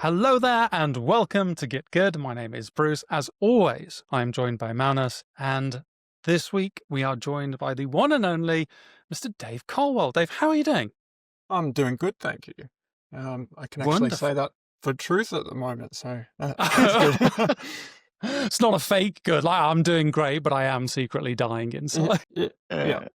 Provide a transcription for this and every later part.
Hello there and welcome to Get Good. My name is Bruce. As always, I'm joined by Magnus, and this week we are joined by the one and only Mr. Dave Colwell. Dave, how are you doing? I'm doing good, thank you. I can actually say Wonderful. that for truth at the moment, so that's good. It's not a fake good. Like, I'm doing great, but I am secretly dying inside. Yeah.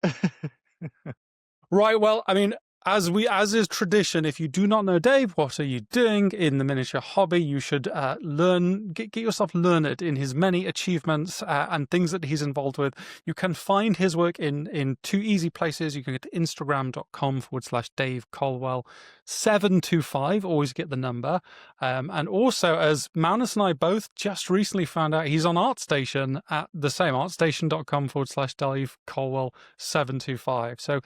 Right. Well, I mean, as is tradition, if you do not know Dave, what are you doing in the miniature hobby? You should get yourself learned in his many achievements and things that he's involved with. You can find his work in two easy places. You can go to instagram.com/Dave Colwell 725. Always get the number. And also, as Magnus and I both just recently found out, he's on ArtStation at the same artstation.com/Dave Colwell 725. So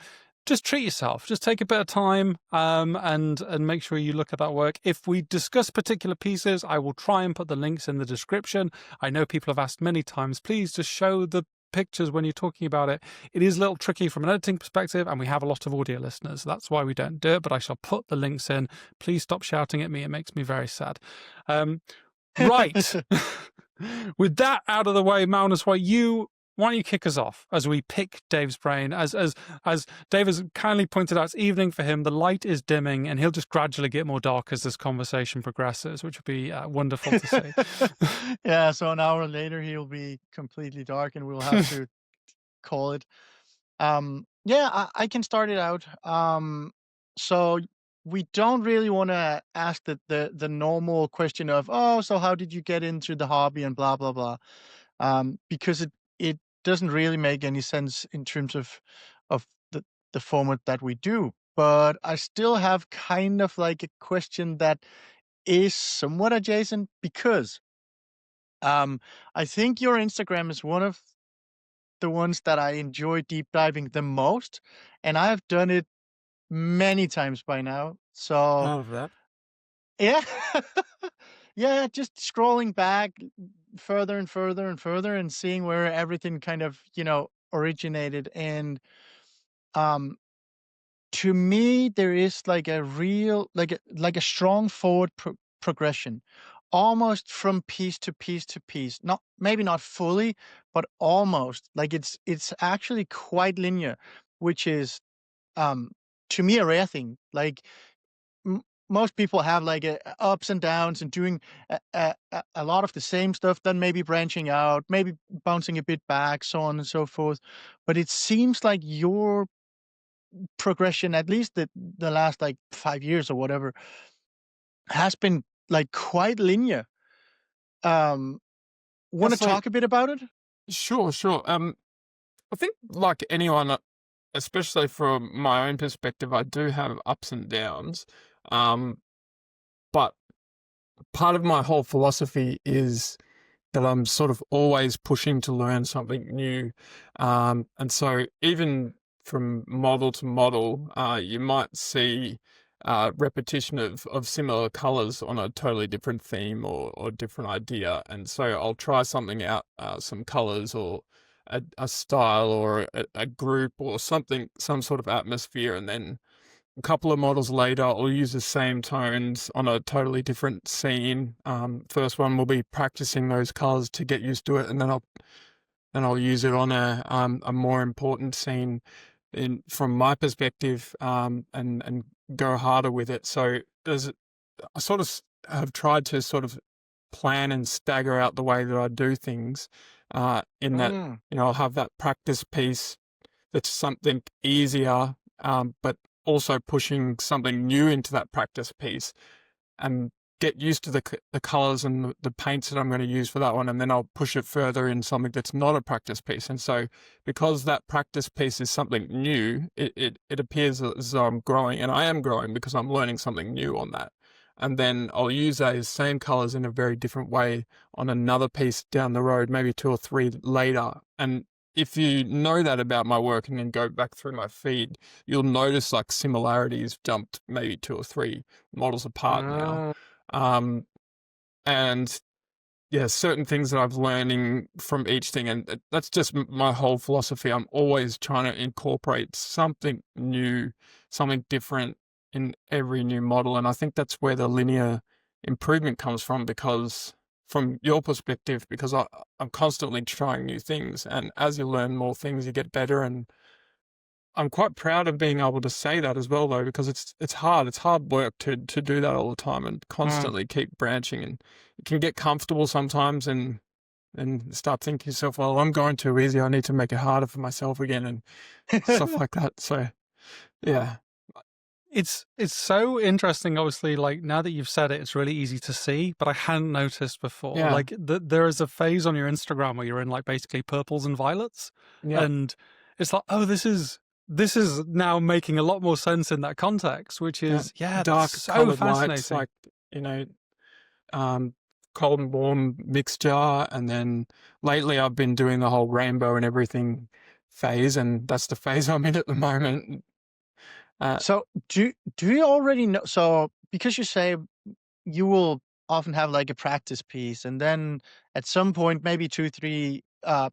just treat yourself. Just take a bit of time and make sure you look at that work. If we discuss particular pieces, I will try and put the links in the description. I know people have asked many times, please just show the pictures when you're talking about it. It is a little tricky from an editing perspective, and we have a lot of audio listeners. That's why we don't do it, but I shall put the links in. Please stop shouting at me. It makes me very sad. Right. With that out of the way, Magnus, why don't you kick us off as we pick Dave's brain? As Dave has kindly pointed out, it's evening for him. The light is dimming, and he'll just gradually get more dark as this conversation progresses, which would be wonderful to see. Yeah, so an hour later he'll be completely dark, and we'll have to call it. I can start it out. So we don't really want to ask the normal question of, oh, so how did you get into the hobby and blah blah blah, because it doesn't really make any sense in terms of the format that we do. But I still have kind of like a question that is somewhat adjacent, because I think your Instagram is one of the ones that I enjoy deep diving the most, and I have done it many times by now. So Of that. yeah, yeah, just scrolling back further and further and further and seeing where everything kind of, originated. And um to me, there is like a real, like a strong forward progression, almost from piece to piece to piece. Not, maybe not fully, but almost. Like it's actually quite linear, which is um to me a rare thing. Like most people have like ups and downs and doing a lot of the same stuff, then maybe branching out, maybe bouncing a bit back, so on and so forth. But it seems like your progression, at least the last like 5 years or whatever, has been like quite linear. Want to So talk a bit about it? sure. I think like anyone, especially from my own perspective, I do have ups and downs. But part of my whole philosophy is that I'm sort of always pushing to learn something new. And so even from model to model, you might see repetition of similar colors on a totally different theme or different idea. And so I'll try something out, some colors or a style or a group or something, some sort of atmosphere. And then a couple of models later, I'll use the same tones on a totally different scene. First one will be practicing those colors to get used to it, and then I'll use it on a more important scene from my perspective, and go harder with it. So I sort of have tried to sort of plan and stagger out the way that I do things, in that, I'll have that practice piece that's something easier, but also pushing something new into that practice piece, and get used to the colors and the paints that I'm going to use for that one, and then I'll push it further in something that's not a practice piece. And so because that practice piece is something new, it appears as though I'm growing, and I am growing because I'm learning something new on that. And then I'll use those same colors in a very different way on another piece down the road, maybe 2 or 3 later. And if you know that about my work and then go back through my feed, you'll notice like similarities jumped maybe 2 or 3 models apart now. And yeah, certain things that I've learning from each thing, and that's just my whole philosophy. I'm always trying to incorporate something new, something different in every new model, and I think that's where the linear improvement comes from, because from your perspective, because I'm constantly trying new things, and as you learn more things, you get better. And I'm quite proud of being able to say that as well, though, because it's hard. It's hard work to do that all the time and constantly keep branching, and you can get comfortable sometimes and start thinking to yourself, well, I'm going too easy. I need to make it harder for myself again and stuff like that. So, yeah. It's so interesting, obviously, like now that you've said it, it's really easy to see, but I hadn't noticed before. Yeah. Like there is a phase on your Instagram where you're in like basically purples and violets. Yeah. And it's like, oh, this is now making a lot more sense in that context, which is dark that's so colored fascinating. lights, like, you know, cold and warm mixture. And then lately I've been doing the whole rainbow and everything phase, and that's the phase I'm in at the moment. So do you already know? So because you say you will often have like a practice piece, and then at some point, maybe 2, 3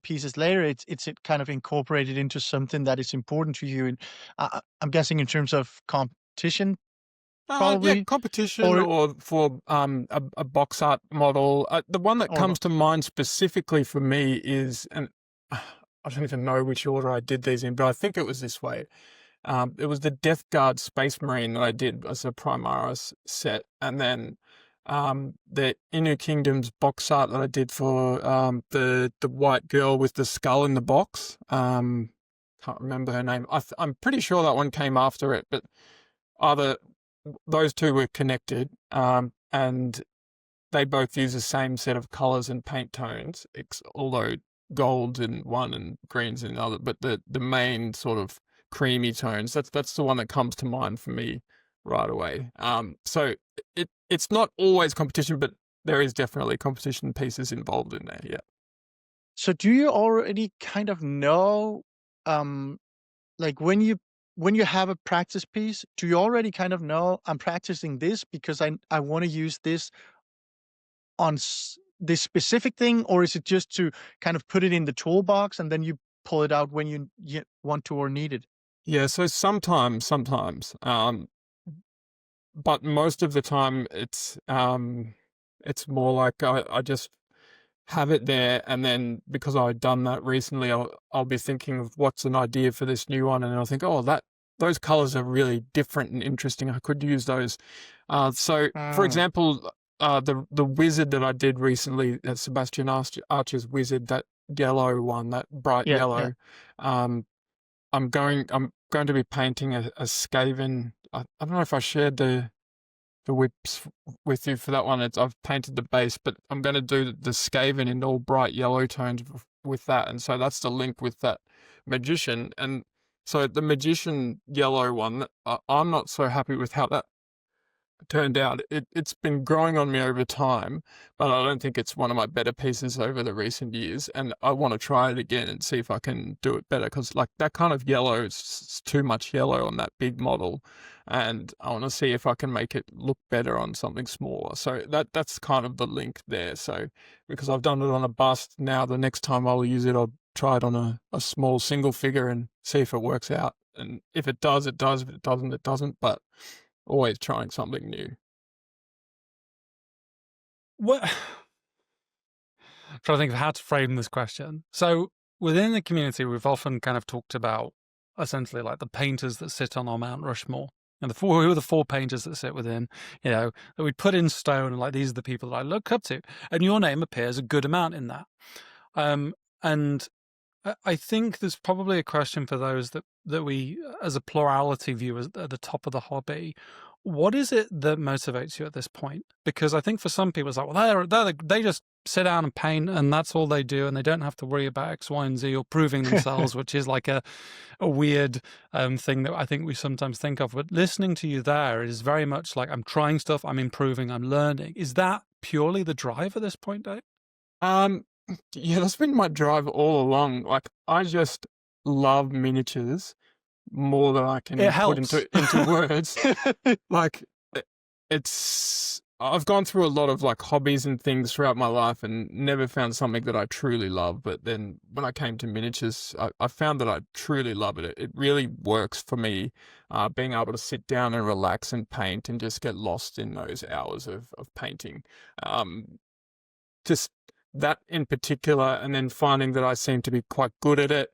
pieces later, it's kind of incorporated into something that is important to you. And I'm guessing in terms of competition, Yeah, probably, competition, or for a box art model. The one that or comes to mind specifically for me is, and I don't even know which order I did these in, but I think it was this way. It was the Death Guard Space Marine that I did as a Primaris set, and then the Innu Kingdoms box art that I did for the white girl with the skull in the box. Can't remember her name. I'm pretty sure that one came after it, but either those two were connected, and they both use the same set of colors and paint tones, although gold's in one and green's in the other, but the main sort of creamy tones, that's the one that comes to mind for me right away. So it's not always competition, but there is definitely competition pieces involved in there. Yeah. So do you already kind of know, like when you have a practice piece, do you already kind of know I'm practicing this because I want to use this on this specific thing, or is it just to kind of put it in the toolbox and then you pull it out when you want to or need it? Yeah, so sometimes, but most of the time it's more like I just have it there, and then because I've done that recently, I'll be thinking of what's an idea for this new one, and I'll think, oh, those colors are really different and interesting. I could use those. So, for example, the wizard that I did recently, Sebastian Archer's wizard, that yellow one, that bright yellow. I'm going to be painting a Skaven. I don't know if I shared the whips with you for that one. I've painted the base, but I'm going to do the Skaven in all bright yellow tones with that. And so that's the link with that magician. And so the magician yellow one, I'm not so happy with how that turned out. It's been growing on me over time, but I don't think it's one of my better pieces over the recent years, and I want to try it again and see if I can do it better, because like that kind of yellow is too much yellow on that big model, and I want to see if I can make it look better on something smaller. So that's kind of the link there. So because I've done it on a bust, now the next time I'll use it, I'll try it on a small single figure and see if it works out, and if it does, it does. If it doesn't, it doesn't. But always trying something new. What? I'm trying to think of how to frame this question. So within the community, we've often kind of talked about essentially like the painters that sit on our Mount Rushmore. And who are the 4 painters that sit within, that we put in stone, and like these are the people that I look up to. And your name appears a good amount in that. And I think there's probably a question for those that we, as a plurality view, at the top of the hobby. What is it that motivates you at this point? Because I think for some people it's like, well, they just sit down and paint, and that's all they do, and they don't have to worry about X, Y, and Z or proving themselves, which is like a weird thing that I think we sometimes think of. But listening to you there is very much like, I'm trying stuff, I'm improving, I'm learning. Is that purely the drive at this point, Dave? Yeah, that's been my drive all along. Like, I just love miniatures more than I can put into words. Like, it's I've gone through a lot of like hobbies and things throughout my life and never found something that I truly love. But then when I came to miniatures, I found that I truly love it. It really works for me, being able to sit down and relax and paint and just get lost in those hours of painting. Um, just that in particular, and then finding that I seem to be quite good at it.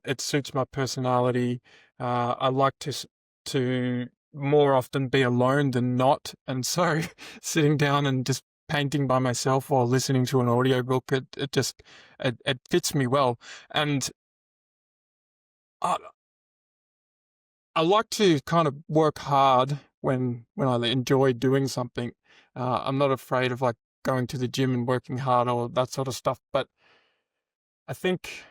It suits my personality. I like to more often be alone than not, and so sitting down and just painting by myself while listening to an audiobook, it fits me well. And I, I like to kind of work hard when I enjoy doing something. I'm not afraid of like going to the gym and working hard or that sort of stuff, but I think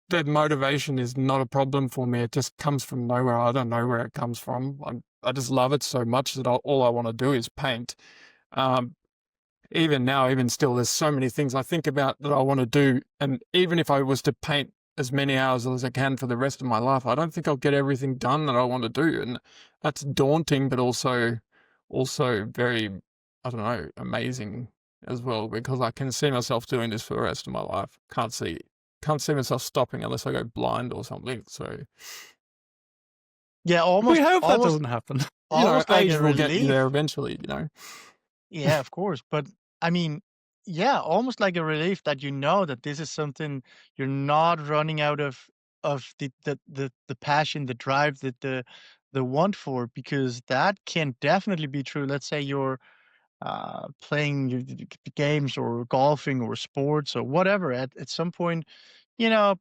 that motivation is not a problem for me. It just comes from nowhere. I don't know where it comes from. I just love it so much that all I want to do is paint. Um, Even now, even still, there's so many things I think about that I want to do. And even if I was to paint as many hours as I can for the rest of my life, I don't think I'll get everything done that I want to do. And that's daunting, but also very, I don't know, amazing as well, because I can see myself doing this for the rest of my life. Can't see myself stopping unless I go blind or something. So, Yeah, We hope that almost, doesn't happen. almost like age a will get you relief. there eventually. Yeah, of course. But I mean, yeah, almost like a relief that you know that this is something you're not running out of the passion, the drive, the want for, because that can definitely be true. Let's say you're playing games or golfing or sports or whatever. At some point, you know,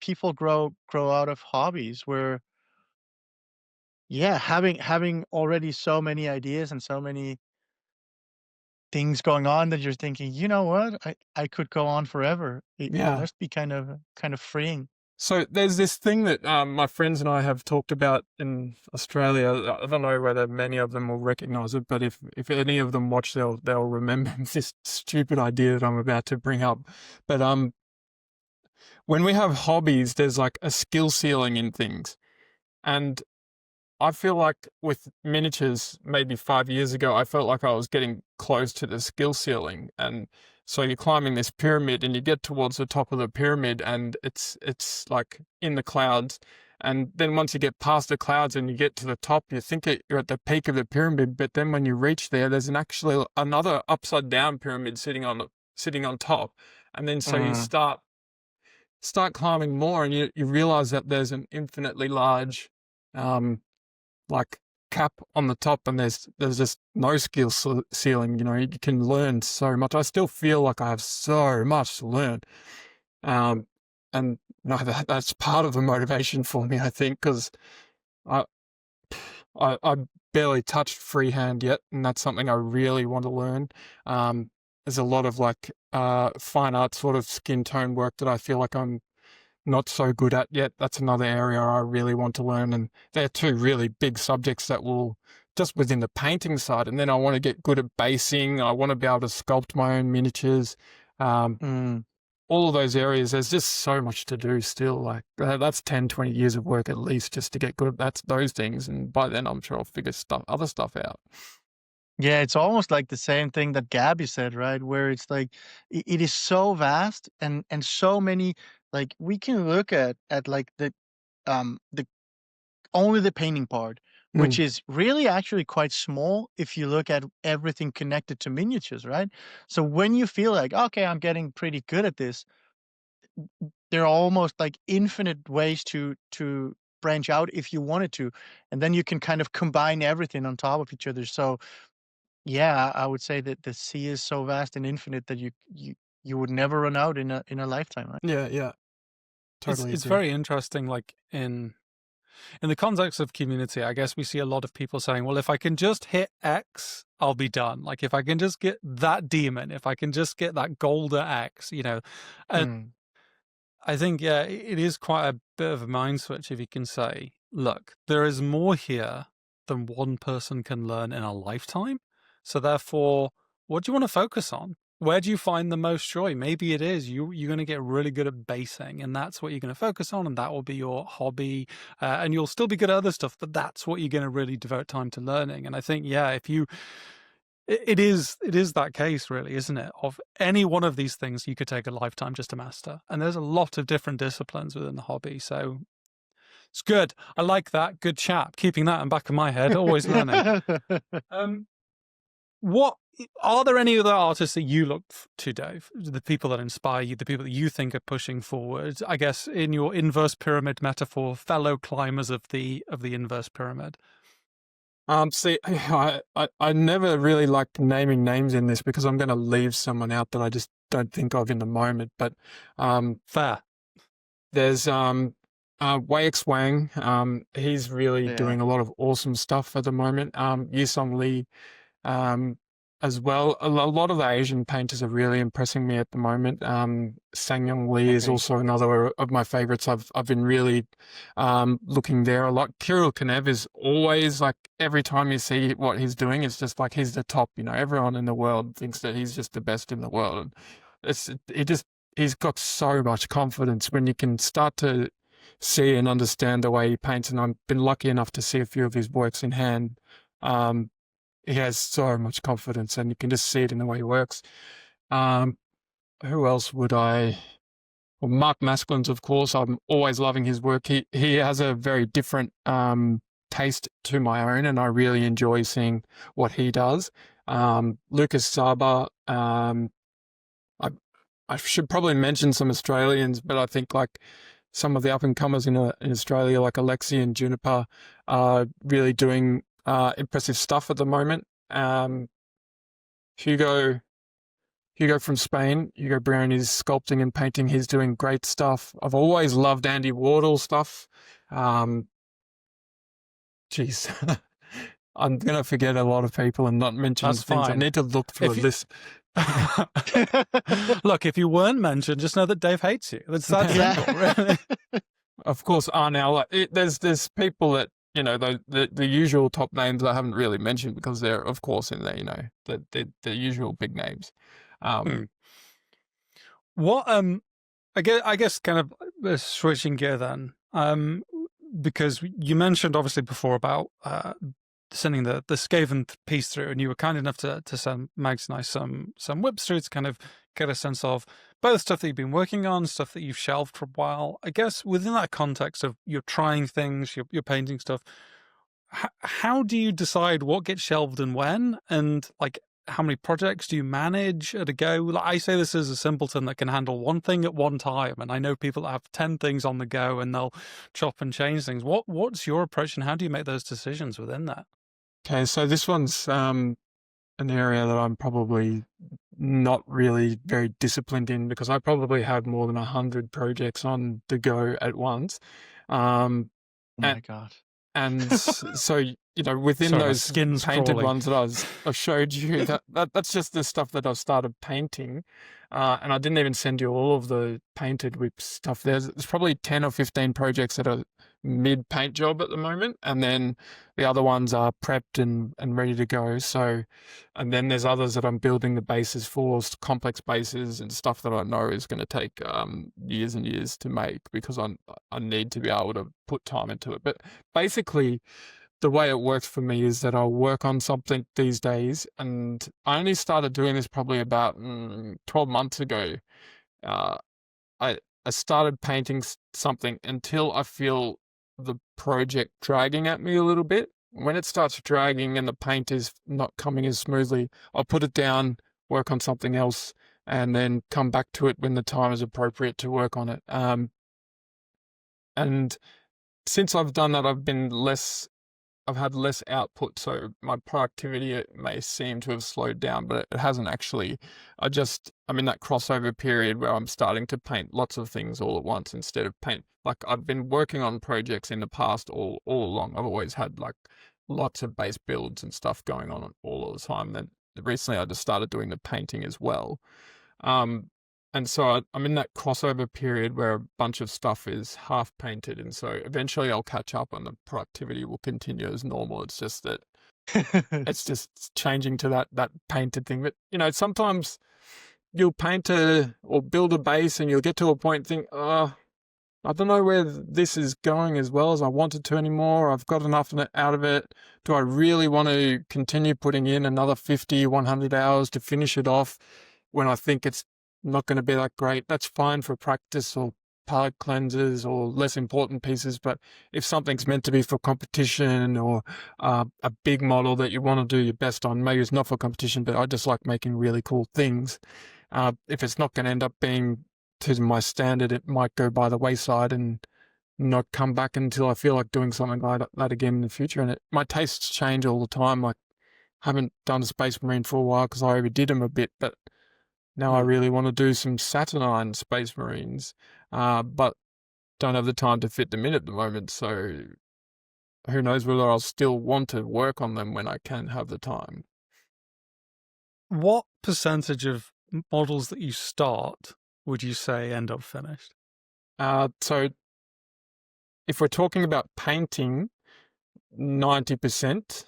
people grow out of hobbies where, yeah, having already so many ideas and so many things going on that you're thinking, you know what, I could go on forever. It Yeah. must be kind of freeing. So there's this thing that my friends and I have talked about in Australia. I don't know whether many of them will recognise it, but if any of them watch, they'll remember this stupid idea that I'm about to bring up. But when we have hobbies, there's like a skill ceiling in things, and I feel like with miniatures, maybe 5 years ago, I felt like I was getting close to the skill ceiling. And so you're climbing this pyramid and you get towards the top of the pyramid and it's like in the clouds. And then once you get past the clouds and you get to the top, you think you're at the peak of the pyramid. But then when you reach there, there's actually another upside down pyramid sitting on top. And then so you start climbing more and you realize that there's an infinitely large, like cap on the top, and there's just no skill ceiling. You can learn so much. I still feel like I have so much to learn, and no, that's part of the motivation for me, I think, because I, I barely touched freehand yet, and that's something I really want to learn. There's a lot of like fine art sort of skin tone work that I feel like I'm not so good at yet. That's another area I really want to learn. And they're two really big subjects that will just within the painting side. And then I want to get good at basing. I want to be able to sculpt my own miniatures. All of those areas, there's just so much to do still. Like that's 10, 20 years of work at least just to get good at those things. And by then I'm sure I'll figure other stuff out. Yeah, it's almost like the same thing that Gabby said, right? Where it's like it is so vast and so many, like we can look at like the only the painting part, which Mm. is really actually quite small if you look at everything connected to miniatures, right? So when you feel like, okay, I'm getting pretty good at this, there are almost like infinite ways to branch out if you wanted to, and then you can kind of combine everything on top of each other. So yeah, I would say that the sea is so vast and infinite that you would never run out in a lifetime, right? Yeah. It's Totally it's agree. very interesting, like in the context of community, I guess we see a lot of people saying, well, if I can just hit X, I'll be done. Like if I can just get that demon, if I can just get that golden X, And I think, yeah, it is quite a bit of a mind switch if you can say, look, there is more here than one person can learn in a lifetime. So therefore, what do you want to focus on? Where do you find the most joy? Maybe it is you're going to get really good at basing, and that's what you're going to focus on, and that will be your hobby. And you'll still be good at other stuff, but that's what you're going to really devote time to learning. And I think, yeah, it is that case, really, isn't it? Of any one of these things, you could take a lifetime just to master, and there's a lot of different disciplines within the hobby. So it's good. I like that. Good chap. Keeping that in the back of my head. Always learning. What are there any other artists that you look to, Dave? The people that inspire you, the people that you think are pushing forward. I guess in your inverse pyramid metaphor, fellow climbers of the inverse pyramid. See, I never really like naming names in this because I'm going to leave someone out that I just don't think of in the moment. But Fair. there's Wei Wang. He's really doing a lot of awesome stuff at the moment. Yisong Lee, as well. A lot of the Asian painters are really impressing me at the moment. Sangyong Lee is also another of my favorites. I've been really looking there a lot. Kirill Kanev is always like, every time you see what he's doing, it's just like he's the top. You know, everyone in the world thinks that he's just the best in the world. He's got so much confidence when you can start to see and understand the way he paints. And I've been lucky enough to see a few of his works in hand. He has so much confidence, and you can just see it in the way he works. Who else would I? Well, Mark Masklins, of course. I'm always loving his work. He has a very different taste to my own, and I really enjoy seeing what he does. Lucas Saba. I should probably mention some Australians, but I think like some of the up and comers in Australia, like Alexi and Juniper, are really doing impressive stuff at the moment. Hugo from Spain, Hugo Brown is sculpting and painting. He's doing great stuff. I've always loved Andy Wardle stuff. Geez, I'm going to forget a lot of people and not mention That's things. fine. I need to look through a list. Look, if you weren't mentioned, just know that Dave hates you. That's that simple, really. Of course, Arnell. There's people that, you know, the usual top names I haven't really mentioned because they're, of course, in there, you know, the usual big names. What I guess kind of switching gear then, because you mentioned obviously before about sending the Skaven piece through, and you were kind enough to send Mags and I some whips through to kind of get a sense of both stuff that you've been working on, stuff that you've shelved for a while. I guess within that context of you're trying things, you're painting stuff, how do you decide what gets shelved and when? And like, how many projects do you manage at a go? Like, I say this as a simpleton that can handle one thing at one time, and I know people that have 10 things on the go and they'll chop and change things. What's your approach, and how do you make those decisions within that? Okay, so this one's an area that I'm probably not really very disciplined in because I probably have more than 100 projects on the go at once. Oh my God. And so, you know, within those painted crawling ones that I showed you, that's just the stuff that I've started painting. And I didn't even send you all of the painted whip stuff. There's probably 10 or 15 projects that are mid-paint job at the moment. And then the other ones are prepped and ready to go. So, and then there's others that I'm building the bases for, complex bases and stuff that I know is going to take years and years to make because I need to be able to put time into it. But basically, the way it works for me is that I'll work on something these days, and I only started doing this probably about 12 months ago. I started painting something until I feel the project dragging at me a little bit. When it starts dragging and the paint is not coming as smoothly, I'll put it down, work on something else, and then come back to it when the time is appropriate to work on it. And since I've done that, I've had less output, so my productivity may seem to have slowed down, but it hasn't actually. I'm in that crossover period where I'm starting to paint lots of things all at once instead of paint. Like, I've been working on projects in the past all along. I've always had like lots of base builds and stuff going on all the time. Then recently I just started doing the painting as well. And so I'm in that crossover period where a bunch of stuff is half painted. And so eventually I'll catch up and the productivity will continue as normal. It's just that it's just changing to that painted thing. But, you know, sometimes you'll paint or build a base and you'll get to a point and think, oh, I don't know where this is going as well as I wanted to anymore. I've got enough out of it. Do I really want to continue putting in another 50, 100 hours to finish it off when I think it's not going to be that great? That's fine for practice or palette cleansers or less important pieces. But if something's meant to be for competition or a big model that you want to do your best on, maybe it's not for competition, but I just like making really cool things. If it's not going to end up being to my standard, it might go by the wayside and not come back until I feel like doing something like that again in the future. And my tastes change all the time. Like, I haven't done a Space Marine for a while because I overdid them a bit, but now I really want to do some Saturnine Space Marines, but don't have the time to fit them in at the moment. So who knows whether I'll still want to work on them when I can have the time. What percentage of models that you start would you say end up finished? So if we're talking about painting, 90%.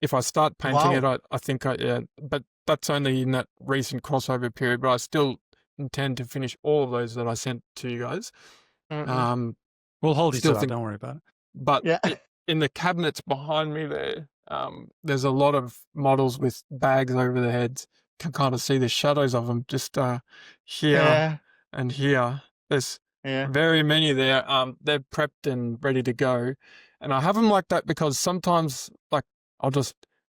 If I start painting it, I think but that's only in that recent crossover period, but I still intend to finish all of those that I sent to you guys. We'll hold you to that, don't worry about it. But in the cabinets behind me there, there's a lot of models with bags over their heads. Can kind of see the shadows of them just here and here. There's very many there. They're prepped and ready to go. And I have them like that because sometimes, like, I'll just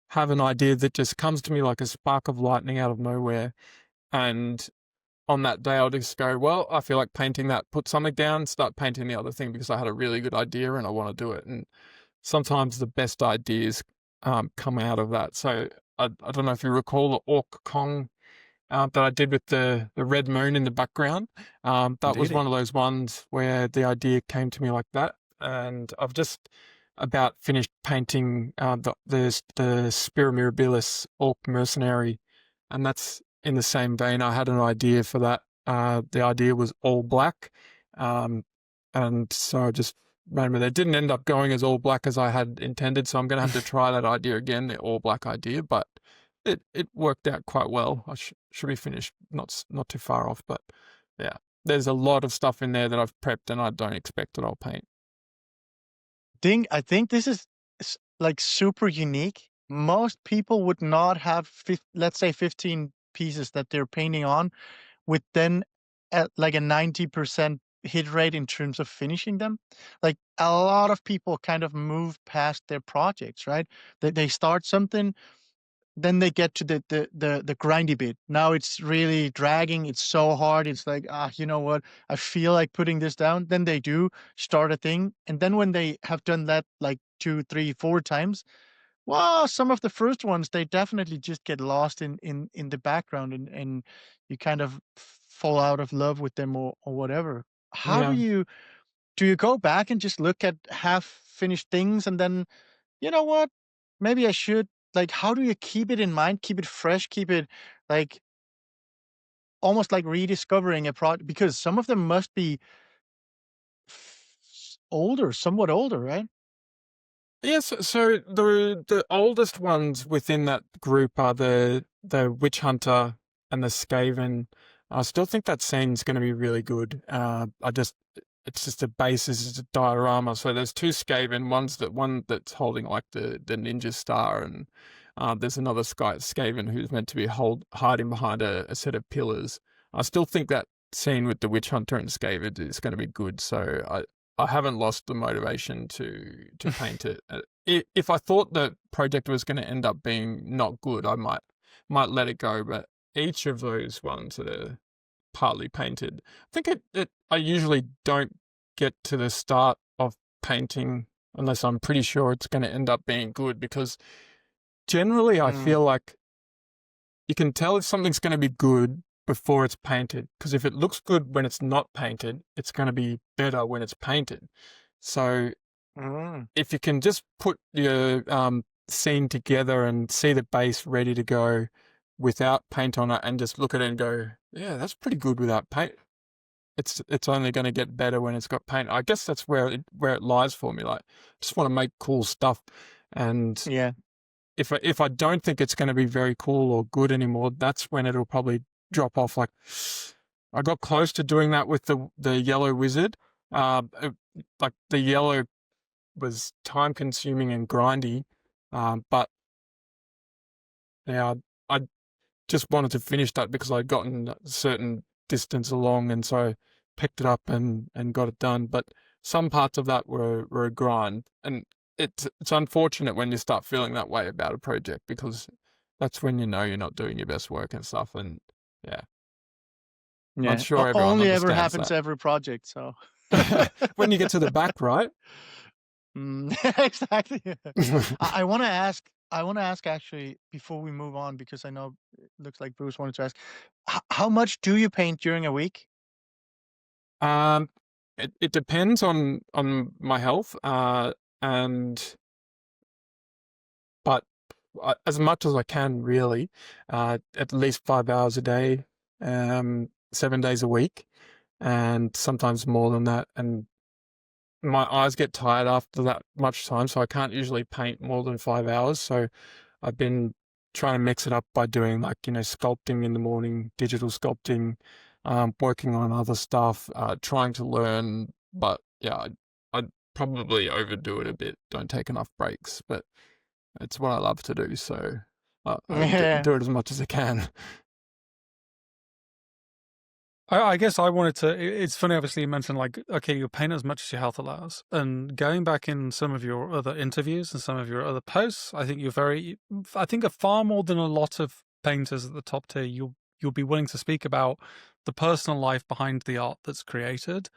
have an idea that just comes to me like a spark of lightning out of nowhere. And on that day, I'll just go, well, I feel like painting that, put something down, start painting the other thing because I had a really good idea and I want to do it. And sometimes the best ideas come out of that. So I don't know if you recall the Orc Kong that I did with the red moon in the background. That was one of those ones where the idea came to me like that. And I've just about finished painting the Spira Mirabilis Orc Mercenary, and that's in the same vein. I had an idea for that. The idea was all black, and so I just ran with it. It didn't end up going as all black as I had intended, so I'm going to have to try that idea again, the all black idea, but it worked out quite well. I should be finished, not too far off, but yeah, there's a lot of stuff in there that I've prepped and I don't expect that I'll paint. I think this is like super unique. Most people would not have, let's say, 15 pieces that they're painting on with then like a 90% hit rate in terms of finishing them. Like, a lot of people kind of move past their projects, right? They start something, then they get to the grindy bit. Now it's really dragging. It's so hard. It's like, you know what? I feel like putting this down. Then they do start a thing. And then when they have done that like 2, 3, 4 times, well, some of the first ones, they definitely just get lost in the background, and you kind of fall out of love with them or whatever. How do you go back and just look at half finished things and then, you know what? Maybe I should, like, how do you keep it in mind, keep it fresh, keep it like almost like rediscovering a project, because some of them must be somewhat older, right? Yes, so the oldest ones within that group are the Witch Hunter and the Skaven. I still think that scene's going to be really good. It's just a basis, it's a diorama. So there's 2 Skaven, one that's holding like the ninja star, and there's another Skaven who's meant to be hiding behind a set of pillars. I still think that scene with the Witch Hunter and Skaven is going to be good. So I haven't lost the motivation to paint it. If I thought the project was going to end up being not good, I might let it go. But each of those ones that are partly painted, I think I usually don't get to the start of painting unless I'm pretty sure it's going to end up being good, because generally I feel like you can tell if something's going to be good before it's painted, because if it looks good when it's not painted, it's going to be better when it's painted. So if you can just put your scene together and see the base ready to go without paint on it and just look at it and go, yeah, that's pretty good without paint, it's only going to get better when it's got paint. I guess that's where it lies for me. Like, I just want to make cool stuff, and if I don't think it's going to be very cool or good anymore, that's when it'll probably drop off. Like, I got close to doing that with the Yellow Wizard, Like the yellow was time consuming and grindy, but yeah, I just wanted to finish that because I'd gotten a certain distance along, and so picked it up and got it done. But some parts of that were a grind, and it's unfortunate when you start feeling that way about a project, because that's when you know you're not doing your best work and stuff. And yeah, I'm sure everyone Only ever understands happens to every project. So that. When you get to the back, right? exactly. I want to ask. I want to ask actually before we move on, because I know it looks like Bruce wanted to ask. How much do you paint during a week? Um, it depends on my health, and but as much as I can, really, at least 5 hours a day, 7 days a week, and sometimes more than that. And my eyes get tired after that much time, so I can't usually paint more than 5 hours. So I've been trying to mix it up by doing, like, sculpting in the morning, digital sculpting, working on other stuff, trying to learn. But yeah, I'd probably overdo it a bit. Don't take enough breaks, but it's what I love to do. So I do it as much as I can. I guess I wanted to. It's funny, obviously, you mentioned, like, okay, you paint as much as your health allows. And going back in some of your other interviews and some of your other posts, I think I think far more than a lot of painters at the top tier, you'll be willing to speak about the personal life behind the art that's created,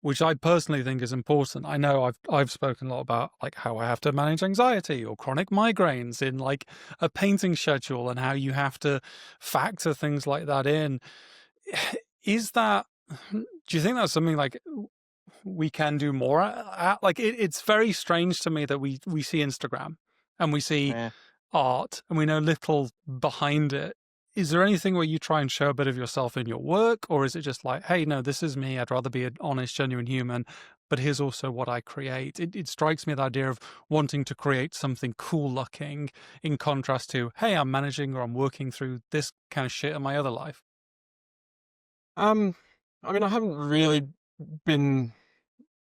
which I personally think is important. I know I've spoken a lot about, like, how I have to manage anxiety or chronic migraines in, like, a painting schedule, and how you have to factor things like that in. Is that, do you think that's something, like, we can do more at? Like, it's very strange to me that we see Instagram and we see Yeah. art and we know little behind it. Is there anything where you try and show a bit of yourself in your work, or is it just like, hey, no, this is me, I'd rather be an honest, genuine human, but here's also what I create? It strikes me, the idea of wanting to create something cool looking, in contrast to, hey, I'm managing or I'm working through this kind of shit in my other life. I mean, I haven't really been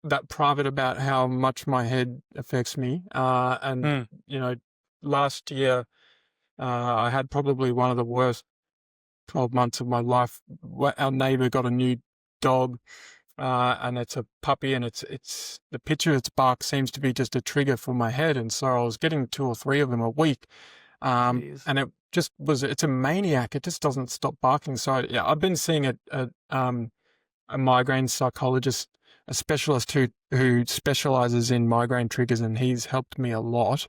that private about how much my head affects me. And last year, I had probably one of the worst 12 months of my life. Our neighbor got a new dog, and it's a puppy, and it's the picture of its bark seems to be just a trigger for my head. And so I was getting 2 or 3 of them a week. Jeez. And it's a maniac. It just doesn't stop barking. So yeah, I've been seeing a migraine psychologist, a specialist who specializes in migraine triggers, and he's helped me a lot.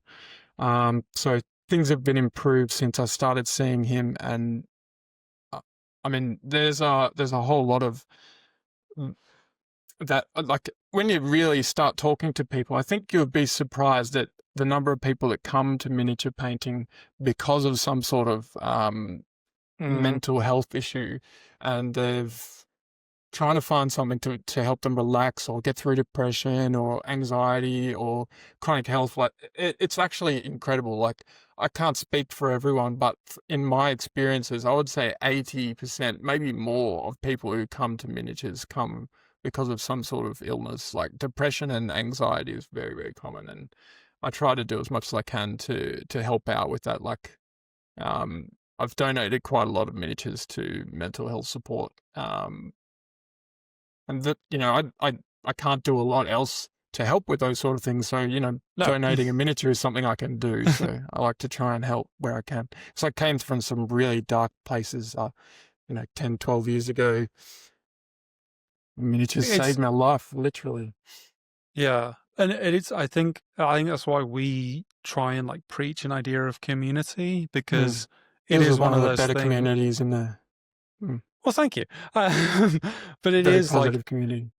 So things have been improved since I started seeing him. And I mean, there's a whole lot of that, like, when you really start talking to people, I think you'll be surprised at the number of people that come to miniature painting because of some sort of mental health issue, and they've trying to find something to help them relax or get through depression or anxiety or chronic health. Like, it's actually incredible. Like, I can't speak for everyone, but in my experiences, I would say 80%, maybe more, of people who come to miniatures come because of some sort of illness. Like, depression and anxiety is very, very common, and I try to do as much as I can to help out with that. Like, I've donated quite a lot of miniatures to mental health support. And that, I can't do a lot else to help with those sort of things. So, No. donating a miniature is something I can do. So I like to try and help where I can. So I came from some really dark places, 10, 12 years ago. Miniatures saved my life, literally. Yeah. And I think that's why we try and, like, preach an idea of community, because it is one of the those better things. communities in the Well, thank you. But it very is like, positive community.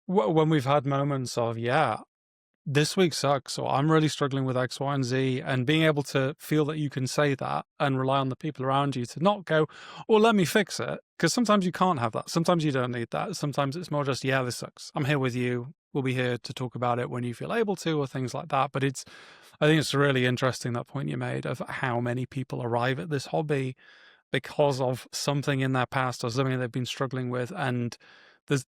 when we've had moments of, yeah, this week sucks, or I'm really struggling with X, Y, and Z, and being able to feel that you can say that and rely on the people around you to not go, well, let me fix it. Because sometimes you can't have that. Sometimes you don't need that. Sometimes it's more just, yeah, this sucks. I'm here with you. We'll be here to talk about it when you feel able to, or things like that. But I think it's really interesting, that point you made of how many people arrive at this hobby because of something in their past or something they've been struggling with, and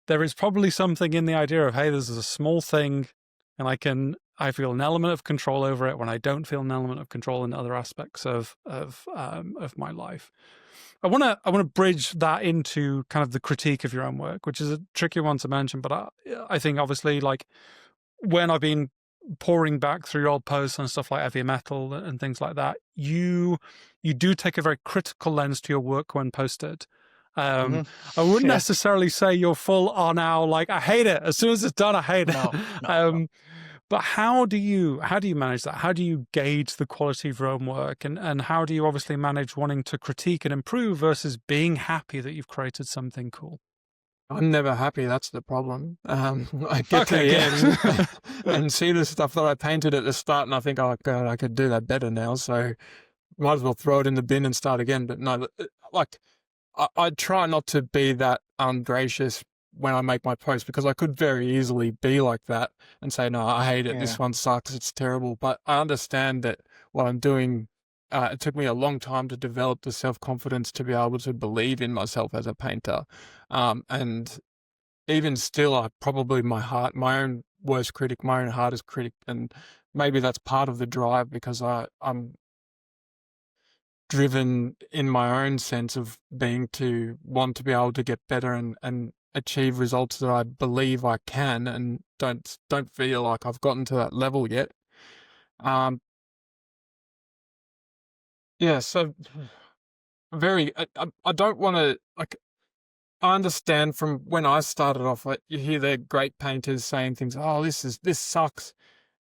there is probably something in the idea of, hey, this is a small thing, and I feel an element of control over it when I don't feel an element of control in other aspects of my life. I want to bridge that into kind of the critique of your own work, which is a tricky one to mention. But I think obviously, like, when I've been pouring back through your old posts and stuff like heavy metal and things like that, you do take a very critical lens to your work when posted. I wouldn't Yeah. necessarily say you're full on now, like, I hate it. As soon as it's done, I hate it. No. But how do you manage that? How do you gauge the quality of your own work? And how do you obviously manage wanting to critique and improve versus being happy that you've created something cool? I'm never happy. That's the problem. I get to the end and see the stuff that I painted at the start, and I think, oh God, I could do that better now. So might as well throw it in the bin and start again. But no, like I try not to be that ungracious when I make my post, because I could very easily be like that and say, no, I hate it. Yeah. This one sucks. It's terrible. But I understand that what I'm doing, it took me a long time to develop the self-confidence to be able to believe in myself as a painter. And even still, I probably my own worst critic, my own hardest critic. And maybe that's part of the drive, because I'm driven in my own sense of being to want to be able to get better and achieve results that I believe I can, and don't feel like I've gotten to that level yet. Yeah, so very, I don't want to, like, I understand from when I started off, like, you hear the great painters saying things, oh, this sucks.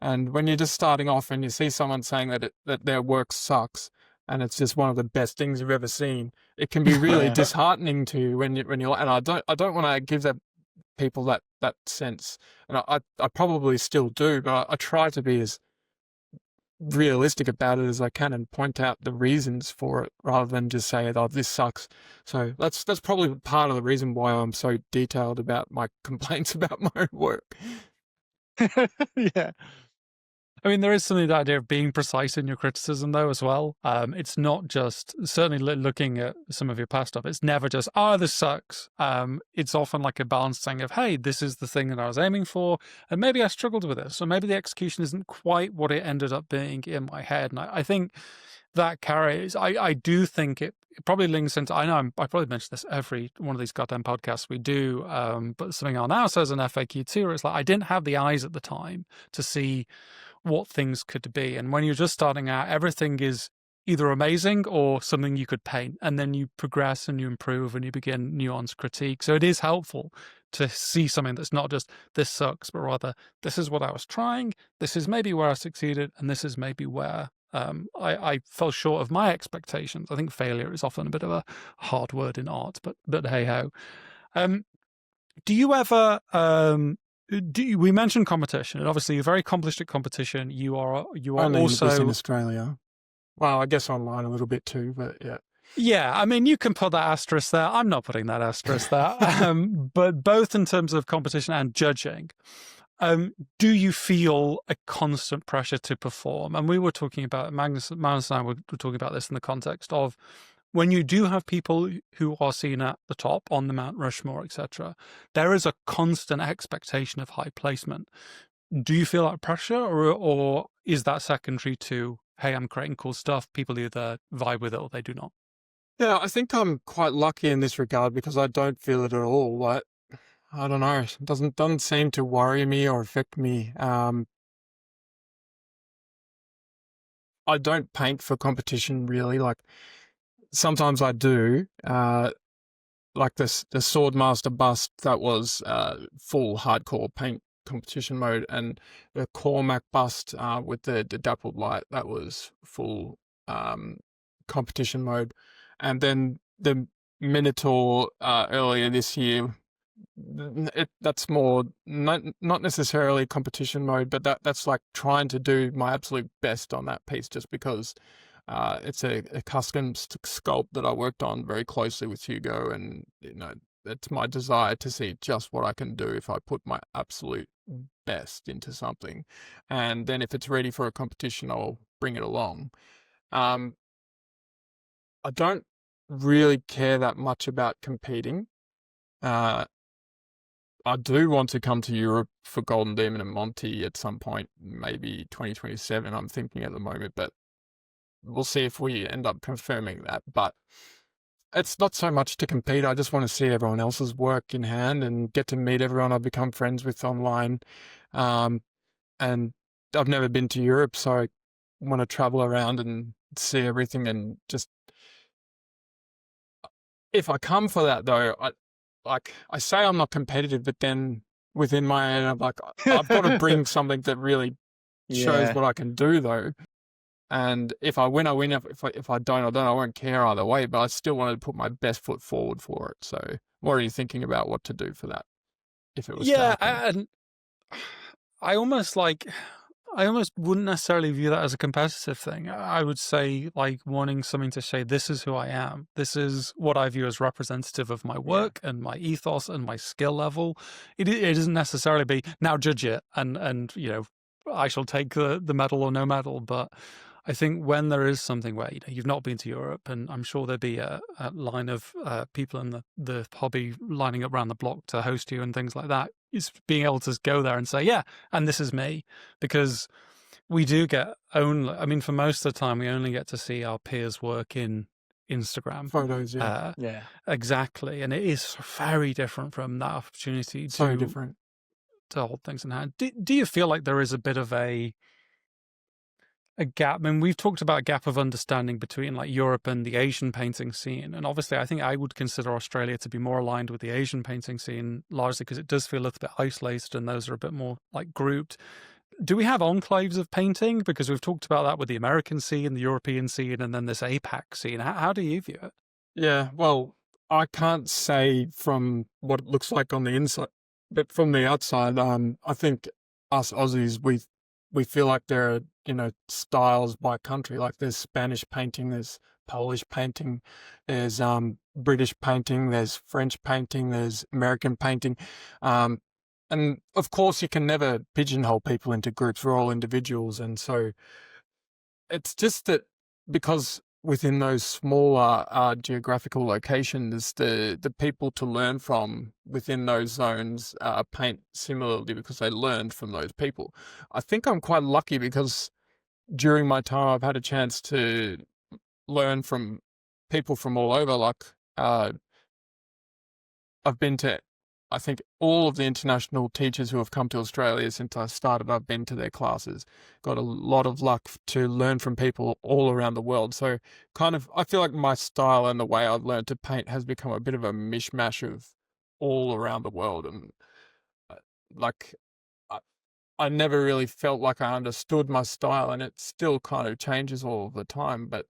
And when you're just starting off and you see someone saying that their work sucks and it's just one of the best things you've ever seen, it can be really Yeah. disheartening to you when you're, and I don't want to give that people that sense. And I probably still do, but I try to be as realistic about it as I can and point out the reasons for it rather than just say, oh, this sucks. So that's probably part of the reason why I'm so detailed about my complaints about my own work. Yeah. I mean, there is something the idea of being precise in your criticism, though, as well. It's not just, certainly looking at some of your past stuff, it's never just, oh, this sucks. It's often like a balancing of, hey, this is the thing that I was aiming for, and maybe I struggled with this, or maybe the execution isn't quite what it ended up being in my head. And I think that carries, I do think it probably links into, I know I probably mention this every one of these goddamn podcasts we do, but something I'll now says an FAQ too, where it's like, I didn't have the eyes at the time to see what things could be. And when you're just starting out, everything is either amazing or something you could paint. And then you progress and you improve and you begin nuanced critique. So it is helpful to see something that's not just, this sucks, but rather, this is what I was trying, this is maybe where I succeeded, and this is maybe where I fell short of my expectations. I think failure is often a bit of a hard word in art, but hey ho. Do you ever we mentioned competition, and obviously you're very accomplished at competition. You are Only also in Australia. Well, I guess online a little bit too, but yeah. Yeah, I mean, you can put that asterisk there. I'm not putting that asterisk there. But both in terms of competition and judging, do you feel a constant pressure to perform? And we were talking about, Magnus and I were talking about this in the context of when you do have people who are seen at the top on the Mount Rushmore, etc., there is a constant expectation of high placement. Do you feel that pressure, or is that secondary to, hey, I'm creating cool stuff, people either vibe with it or they do not? Yeah, I think I'm quite lucky in this regard because I don't feel it at all. Like, I don't know, it doesn't seem to worry me or affect me. I don't paint for competition really. Like, sometimes I do. Like the Swordmaster bust, that was full hardcore paint competition mode, and the Cormac bust with the dappled light, that was full competition mode. And then the Minotaur earlier this year, that's more not necessarily competition mode, but that's like trying to do my absolute best on that piece, just because it's a custom sculpt that I worked on very closely with Hugo, and it's my desire to see just what I can do if I put my absolute best into something, and then if it's ready for a competition, I'll bring it along. I don't really care that much about competing. I do want to come to Europe for Golden Demon and Monty at some point, maybe 2027, I'm thinking at the moment, but we'll see if we end up confirming that. But it's not so much to compete. I just want to see everyone else's work in hand and get to meet everyone I've become friends with online. And I've never been to Europe, so I want to travel around and see everything. And just, if I come for that though, I say I'm not competitive, but then within my head, I'm like, I've got to bring something that really shows Yeah. what I can do though. And if I win, I win. If I don't, I don't. I won't care either way. But I still wanted to put my best foot forward for it. So, what are you thinking about what to do for that? If it was to Yeah, happen? and I almost wouldn't necessarily view that as a competitive thing. I would say like wanting something to say, this is who I am. This is what I view as representative of my work and my ethos and my skill level. It doesn't necessarily be now judge it and I shall take the medal or no medal. But I think when there is something where you've not been to Europe, and I'm sure there'd be a line of people in the hobby lining up around the block to host you and things like that, is being able to go there and say, yeah, and this is me, because we do get for most of the time we only get to see our peers' work in Instagram Photos, yeah. Yeah. exactly, and it is very different from that opportunity So different. to hold things in hand. Do you feel like there is a bit of a gap? I mean, we've talked about a gap of understanding between like Europe and the Asian painting scene. And obviously, I think I would consider Australia to be more aligned with the Asian painting scene, largely because it does feel a little bit isolated and those are a bit more like grouped. Do we have enclaves of painting? Because we've talked about that with the American scene, the European scene, and then this APAC scene. How do you view it? Yeah, well, I can't say from what it looks like on the inside, but from the outside, I think us Aussies, we feel like there are, styles by country. Like there's Spanish painting, there's Polish painting, there's British painting, there's French painting, there's American painting. And of course you can never pigeonhole people into groups. We're all individuals. And so it's just that because within those smaller geographical locations, the people to learn from within those zones paint similarly because they learned from those people. I think I'm quite lucky because during my time I've had a chance to learn from people from all over. Like I've been to, I think, all of the international teachers who have come to Australia since I started. I've been to their classes, got a lot of luck to learn from people all around the world. So kind of, I feel like my style and the way I've learned to paint has become a bit of a mishmash of all around the world. And like, I never really felt like I understood my style, and it still kind of changes all of the time. But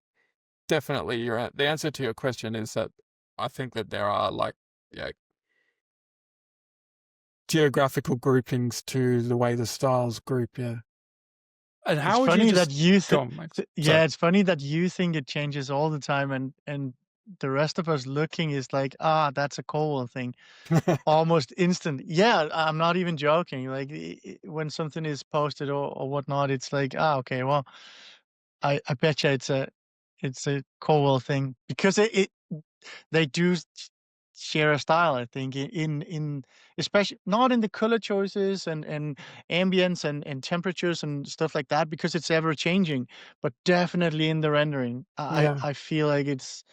definitely the answer to your question is that I think that there are geographical groupings to the way the styles group, yeah. And It's how would funny you that you go think, on, Mike. yeah, it's funny that you think it changes all the time, and the rest of us looking is like, that's a Colwell thing, almost instant. Yeah, I'm not even joking. Like when something is posted or whatnot, it's like, okay, well, I bet you it's a Colwell thing because they do share a style, I think, in especially not in the color choices and ambience and temperatures and stuff like that, because it's ever changing, but definitely in the rendering. Yeah. I feel like it's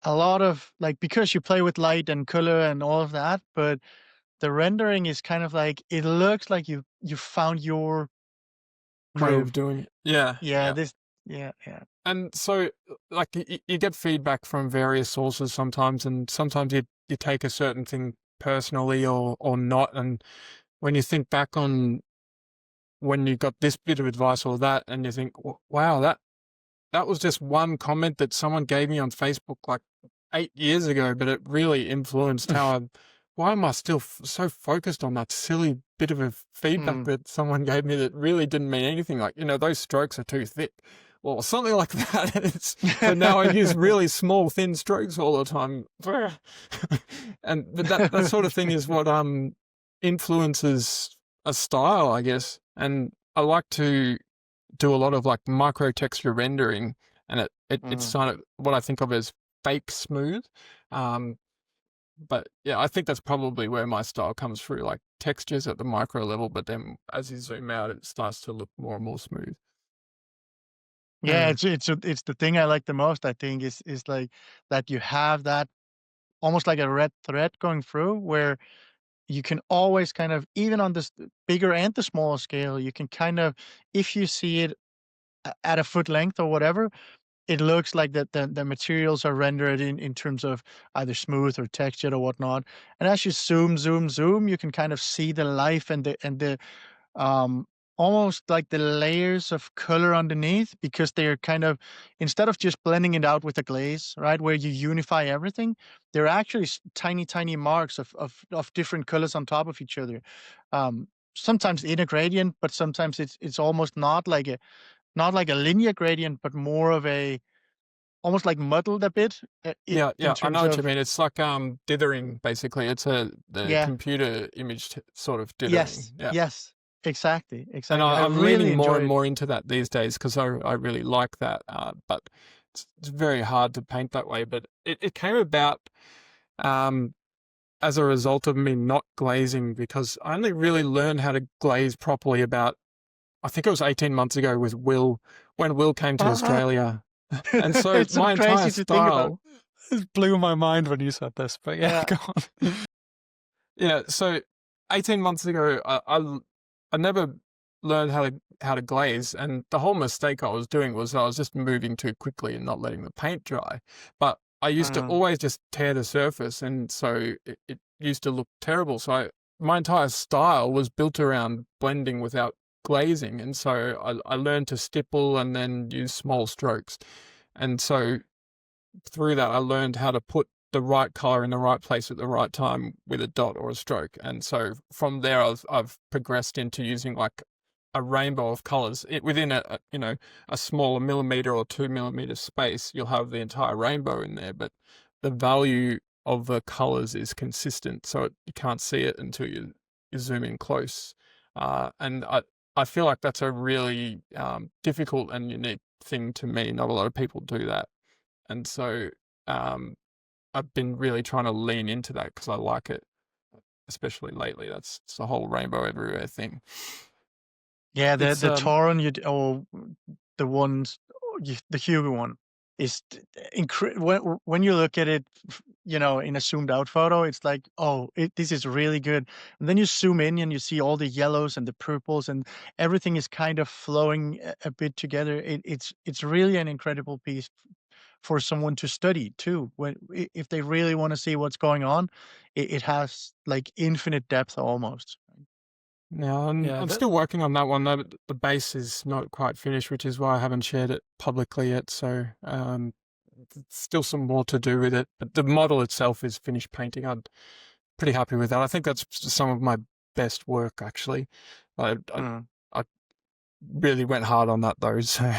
a lot of like, because you play with light and color and all of that, but the rendering is kind of like, it looks like you found your Way of groove. doing it. Yeah. Yeah, Yeah. this, yeah. And so, like, you get feedback from various sources sometimes, and sometimes you take a certain thing personally or not. And when you think back on when you got this bit of advice or that, and you think, wow, that was just one comment that someone gave me on Facebook like 8 years ago, but it really influenced why am I still so focused on that silly bit of a feedback that someone gave me that really didn't mean anything? Like, those strokes are too thick. Or something like that. So now I use really small, thin strokes all the time. But that sort of thing is what influences a style, I guess. And I like to do a lot of like micro texture rendering, and it's kind of what I think of as fake smooth. But yeah, I think that's probably where my style comes through, like textures at the micro level, but then as you zoom out, it starts to look more and more smooth. Yeah, it's the thing I like the most, I think, is like that you have that almost like a red thread going through where you can always kind of, even on this bigger and the smaller scale, you can kind of, if you see it at a foot length or whatever, it looks like that the materials are rendered in terms of either smooth or textured or whatnot. And as you zoom, you can kind of see the life and the um, almost like the layers of color underneath, because they're kind of, instead of just blending it out with a glaze, right, where you unify everything, they're actually tiny marks of different colors on top of each other. Sometimes in a gradient, but sometimes it's almost not like a linear gradient, but more of a almost like muddled a bit Yeah, in I know terms what you of, mean. It's like dithering basically. It's the yeah, computer image sort of dithering. yes, Yeah. yes, exactly, And exactly. I I'm really leaning more enjoy and it. more into that these days because I really like that. But it's very hard to paint that way. But it came about um, as a result of me not glazing, because I only really learned how to glaze properly about, I think it was 18 months ago with Will, when Will came to Australia. And so It's so my entire crazy to think about. style, It blew my mind when you said this, but yeah, Yeah. go on. yeah, so 18 months ago, I never learned how to glaze, and the whole mistake I was doing was I was just moving too quickly and not letting the paint dry. But I used to Mm. always just tear the surface, and so it used to look terrible. So my entire style was built around blending without glazing, and so I learned to stipple and then use small strokes. And so through that, I learned how to put the right color in the right place at the right time with a dot or a stroke. And so from there, I've progressed into using like a rainbow of colors within a smaller millimeter or 2 millimeter space. You'll have the entire rainbow in there, but the value of the colors is consistent, so you can't see it until you zoom in close. And I feel like that's a really difficult and unique thing to me. Not a lot of people do that. And so um, I've been really trying to lean into that because I like it, especially lately. That's it's the whole rainbow everywhere thing. Yeah, It's the Tauron or the ones, the Hugo one is when you look at it, in a zoomed out photo, it's like, oh, this is really good. And then you zoom in and you see all the yellows and the purples and everything is kind of flowing a bit together. It's really an incredible piece for someone to study too. If they really want to see what's going on, it has like infinite depth almost. Now, yeah, I'm still working on that one. The base is not quite finished, which is why I haven't shared it publicly yet. So still some more to do with it. But the model itself is finished painting. I'm pretty happy with that. I think that's some of my best work, actually. Mm. I really went hard on that, though. So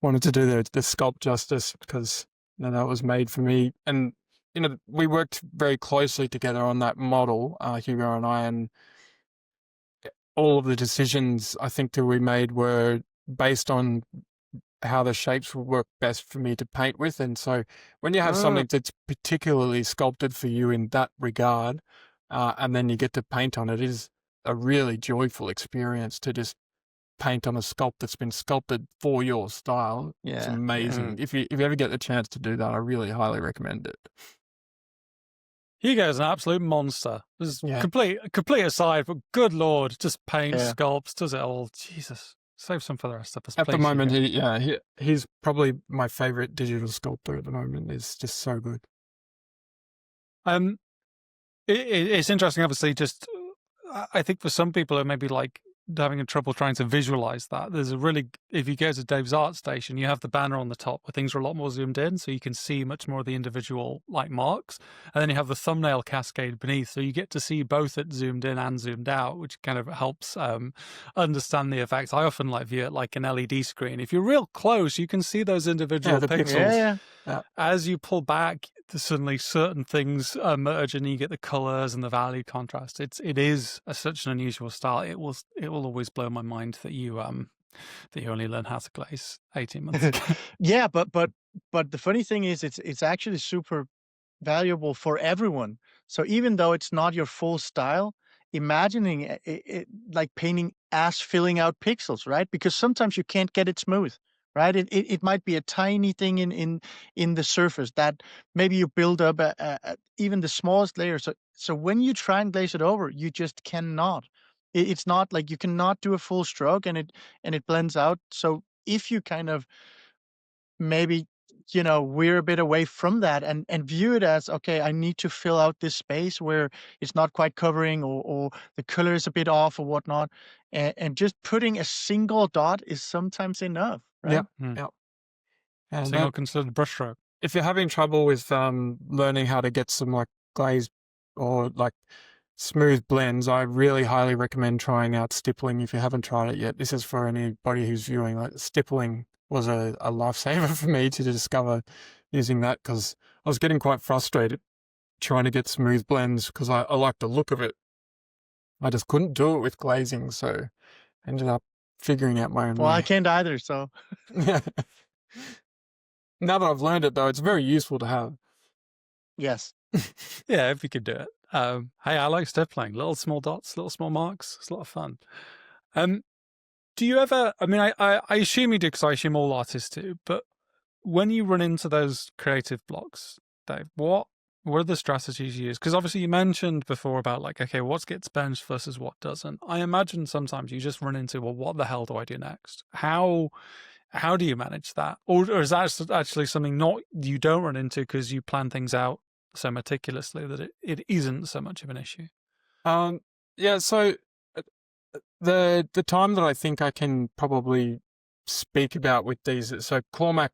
wanted to do the sculpt justice because that was made for me. And we worked very closely together on that model, Hugo and I, and all of the decisions I think that we made were based on how the shapes would work best for me to paint with. And so when you have Mm. something that's particularly sculpted for you in that regard, and then you get to paint on it, is a really joyful experience to just paint on a sculpt that's been sculpted for your style. It's Yeah. amazing. If you ever get the chance to do that, I really highly recommend it. Hugo's an absolute monster. This is Yeah. complete aside, but good lord, just paints, Yeah. sculpts, does it all. Jesus, save some for the rest of us, At the please. moment, Hugo. he's probably my favorite digital sculptor at the moment. He's just so good. It's interesting, obviously. Just I think for some people, it may be like having trouble trying to visualize that. There's a really, if you go to Dave's art station, you have the banner on the top where things are a lot more zoomed in, so you can see much more of the individual like marks, and then you have the thumbnail cascade beneath, so you get to see both it zoomed in and zoomed out, which kind of helps understand the effects. I often like view it like an LED screen. If you're real close, you can see those individual the pixels. Yeah. As you pull back, suddenly certain things emerge and you get the colors and the value contrast. It is such an unusual style. It will always blow my mind that you only learned how to glaze 18 months ago. Yeah, but the funny thing is it's actually super valuable for everyone. So even though it's not your full style, imagining it like painting as filling out pixels, right? Because sometimes you can't get it smooth, right? It might be a tiny thing in the surface that maybe you build up even the smallest layer. So when you try and glaze it over, you just cannot. It's not like you cannot do a full stroke, and it blends out. So if you kind of maybe, we're a bit away from that and view it as, okay, I need to fill out this space where it's not quite covering, or the color is a bit off or whatnot. And just putting a single dot is sometimes enough, Yeah, right? yeah. And Single considered brushstroke. if you're having trouble with learning how to get some like glaze or like smooth blends, I really highly recommend trying out stippling if you haven't tried it yet. This is for anybody who's viewing. Like stippling was a lifesaver for me to discover using that, because I was getting quite frustrated trying to get smooth blends because I like the look of it. I just couldn't do it with glazing, so I ended up figuring out my own Well, I way. can't either. So Now that I've learned it, though, it's very useful to have. yes. Yeah, if you could do it. Hey, I like stippling. Little small dots, little small marks. It's a lot of fun. Do you ever, I mean, I assume you do, because I assume all artists do, but when you run into those creative blocks, Dave, what are the strategies you use? Because obviously you mentioned before about like, okay, what gets benched versus what doesn't. I imagine sometimes you just run into, well, what the hell do I do next? How do you manage that? Or is that actually something not you don't run into because you plan things out so meticulously that it isn't so much of an issue? Yeah, so the time that I think I can probably speak about with these, so Cormac,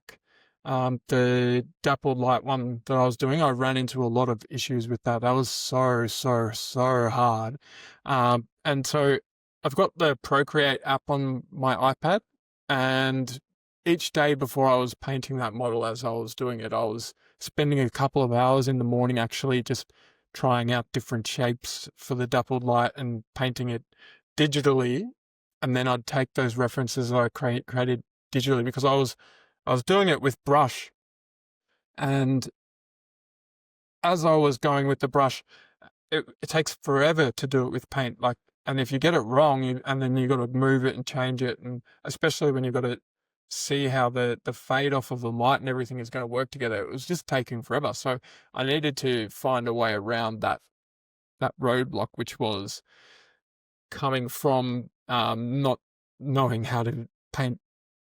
the dappled light one that I was doing, I ran into a lot of issues with that. That was so hard. And so I've got the Procreate app on my iPad, and each day before I was painting that model as I was doing it, I was spending a couple of hours in the morning actually just trying out different shapes for the dappled light and painting it digitally, and then I'd take those references that I created digitally, because I was doing it with brush, and as I was going with the brush, it takes forever to do it with paint. Like, and if you get it wrong, and then you got to move it and change it, and especially when you've got to see how the fade off of the light and everything is going to work together, it was just taking forever. So I needed to find a way around that roadblock, which was coming from not knowing how to paint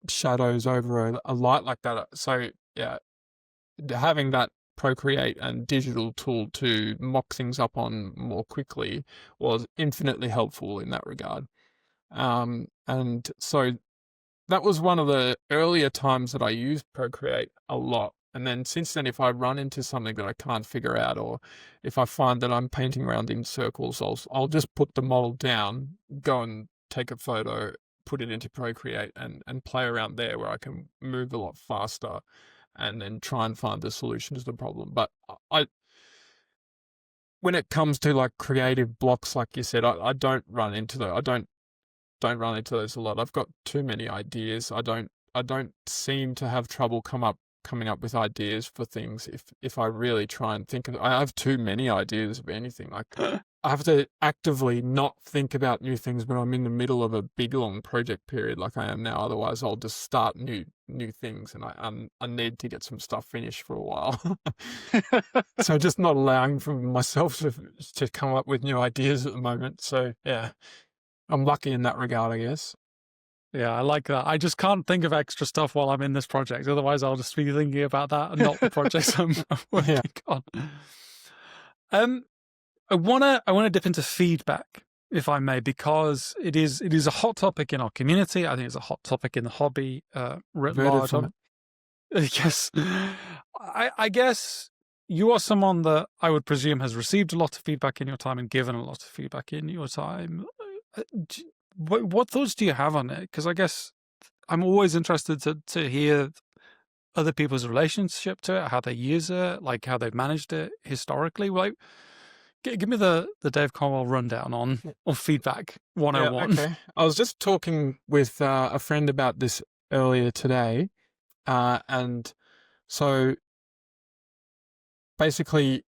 shadows over a light like that. So yeah, having that Procreate and digital tool to mock things up on more quickly was infinitely helpful in that regard. And so that was one of the earlier times that I used Procreate a lot. And then since then, if I run into something that I can't figure out, or if I find that I'm painting around in circles, I'll just put the model down, go and take a photo, put it into Procreate, and play around there, where I can move a lot faster and then try and find the solution to the problem. But when it comes to like creative blocks, like you said, I don't run into those. I don't run into those a lot. I've got too many ideas. I don't seem to have trouble coming up with ideas for things if I really try and think of. I have too many ideas of anything. Like I have to actively not think about new things when I'm in the middle of a big long project period like I am now. Otherwise, I'll just start new things, and I need to get some stuff finished for a while. So just not allowing for myself to come up with new ideas at the moment. So yeah, I'm lucky in that regard, I guess. Yeah, I like that. I just can't think of extra stuff while I'm in this project. Otherwise, I'll just be thinking about that and not the projects I'm working on. I wanna dip into feedback, if I may, because it is a hot topic in our community. I think it's a hot topic in the hobby writ large. Yes, I guess you are someone that I would presume has received a lot of feedback in your time and given a lot of feedback in your time. What thoughts do you have on it? Because I guess I'm always interested to hear other people's relationship to it, how they use it, like how they've managed it historically. Like, give me the Dave Colwell rundown on feedback 101. Yeah, okay. I was just talking with a friend about this earlier today, and so basically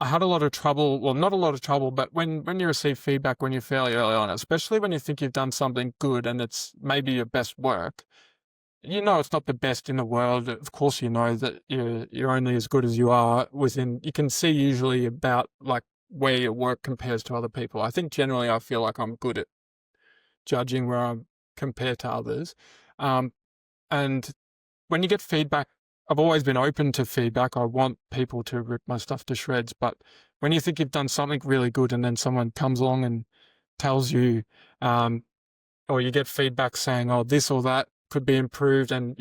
I had a lot of trouble, well, not a lot of trouble, but when you receive feedback when you're fairly early on, especially when you think you've done something good and it's maybe your best work, it's not the best in the world. Of course, you know that you're only as good as you are within. You can see usually about like where your work compares to other people. I think generally I feel like I'm good at judging where I'm compared to others. And when you get feedback, I've always been open to feedback. I want people to rip my stuff to shreds. But when you think you've done something really good and then someone comes along and tells you, or you get feedback saying, oh, this or that could be improved. And,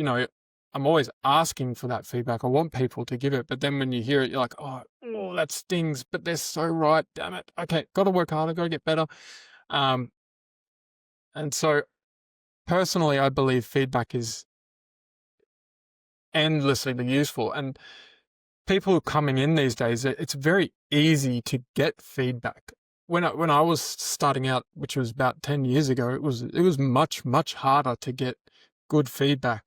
I'm always asking for that feedback. I want people to give it. But then when you hear it, you're like, oh, that stings, but they're so right. Damn it. Okay, got to work harder, got to get better. And so personally, I believe feedback is endlessly useful. And people coming in these days, it's very easy to get feedback. When I was starting out, which was about 10 years ago, it was much, much harder to get good feedback.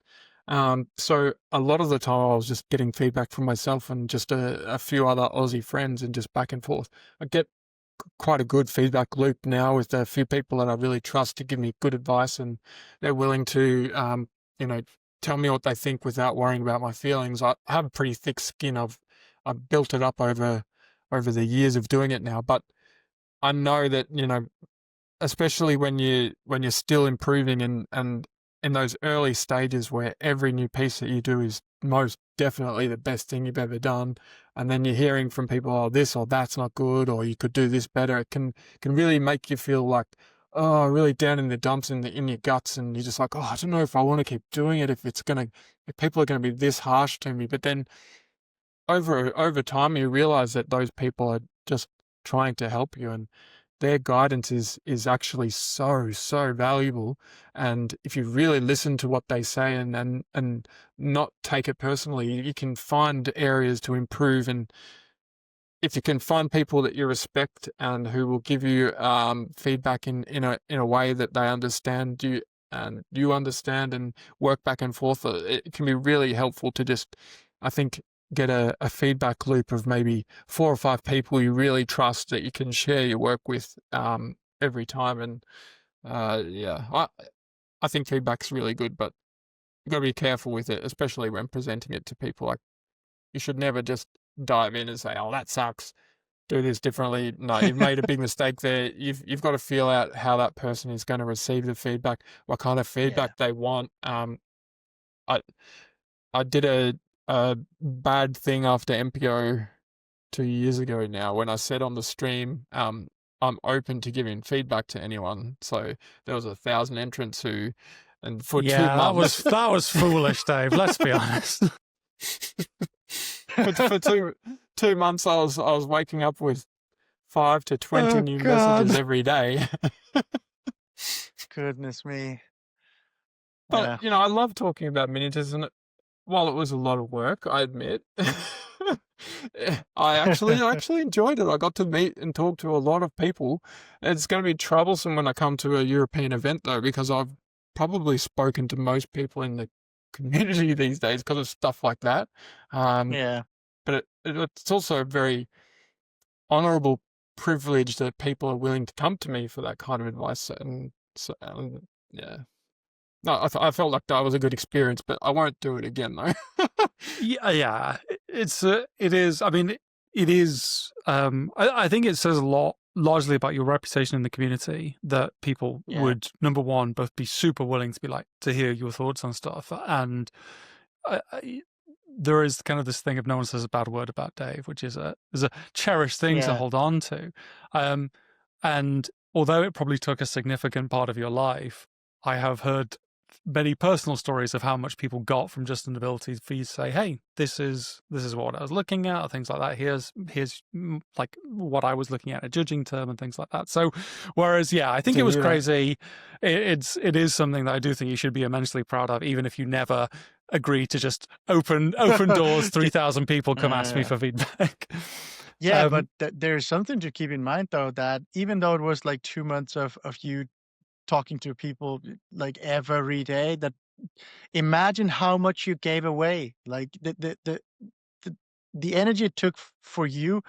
So a lot of the time I was just getting feedback from myself and just a few other Aussie friends and just back and forth. I get quite a good feedback loop now with a few people that I really trust to give me good advice, and they're willing to, tell me what they think without worrying about my feelings. I have a pretty thick skin. I've built it up over the years of doing it now, but I know that, especially when you're still improving and in those early stages where every new piece that you do is most definitely the best thing you've ever done, and then you're hearing from people, oh, this or that's not good, or you could do this better, it can really make you feel like, oh, really down in the dumps in your guts, and you're just like, oh, I don't know if I want to keep doing it, if people are gonna be this harsh to me. But then over time you realize that those people are just trying to help you, and their guidance is actually so valuable. And if you really listen to what they say and not take it personally, you can find areas to improve. And if you can find people that you respect and who will give you feedback in a way that they understand you and you understand, and work back and forth, it can be really helpful to just, I think, get a feedback loop of maybe 4 or 5 people you really trust that you can share your work with every time. And I think feedback's really good, but you've got to be careful with it, especially when presenting it to people. Like, you should never just dive in and say, oh, that sucks, do this differently. No, you've made a big mistake there. You've got to feel out how that person is going to receive the feedback, what kind of feedback they want. I did a bad thing after MPO 2 years ago now, when I said on the stream, I'm open to giving feedback to anyone. So there was 1,000 entrants and for 2 months. that was foolish, Dave. Let's be honest. for 2 months, I was waking up with 5 to 20 new messages every day. Goodness me. But I love talking about miniatures, and while it was a lot of work, I admit, I actually enjoyed it. I got to meet and talk to a lot of people. It's going to be troublesome when I come to a European event, though, because I've probably spoken to most people in the community these days because of stuff like that. But it's also a very honourable privilege that people are willing to come to me for that kind of advice. And so, yeah. No, I felt like that was a good experience, but I won't do it again, though. Yeah. It is. I mean, it is. I think it says a lot, largely about your reputation in the community, that people would, number one, both be super willing to hear your thoughts on stuff, and there is kind of this thing of no one says a bad word about Dave, which is a cherished thing to hold on to. And although it probably took a significant part of your life, I have heard many personal stories of how much people got from just an ability for you to say, hey, this is what I was looking at, or things like that. Here's like what I was looking at a judging term and things like that. So whereas, I think it was crazy. It is something that I do think you should be immensely proud of, even if you never agree to just open doors, 3,000 people come ask me for feedback. Yeah, but there's something to keep in mind, though, that even though it was like 2 months of you talking to people like every day, that imagine how much you gave away. Like the the energy it took for you,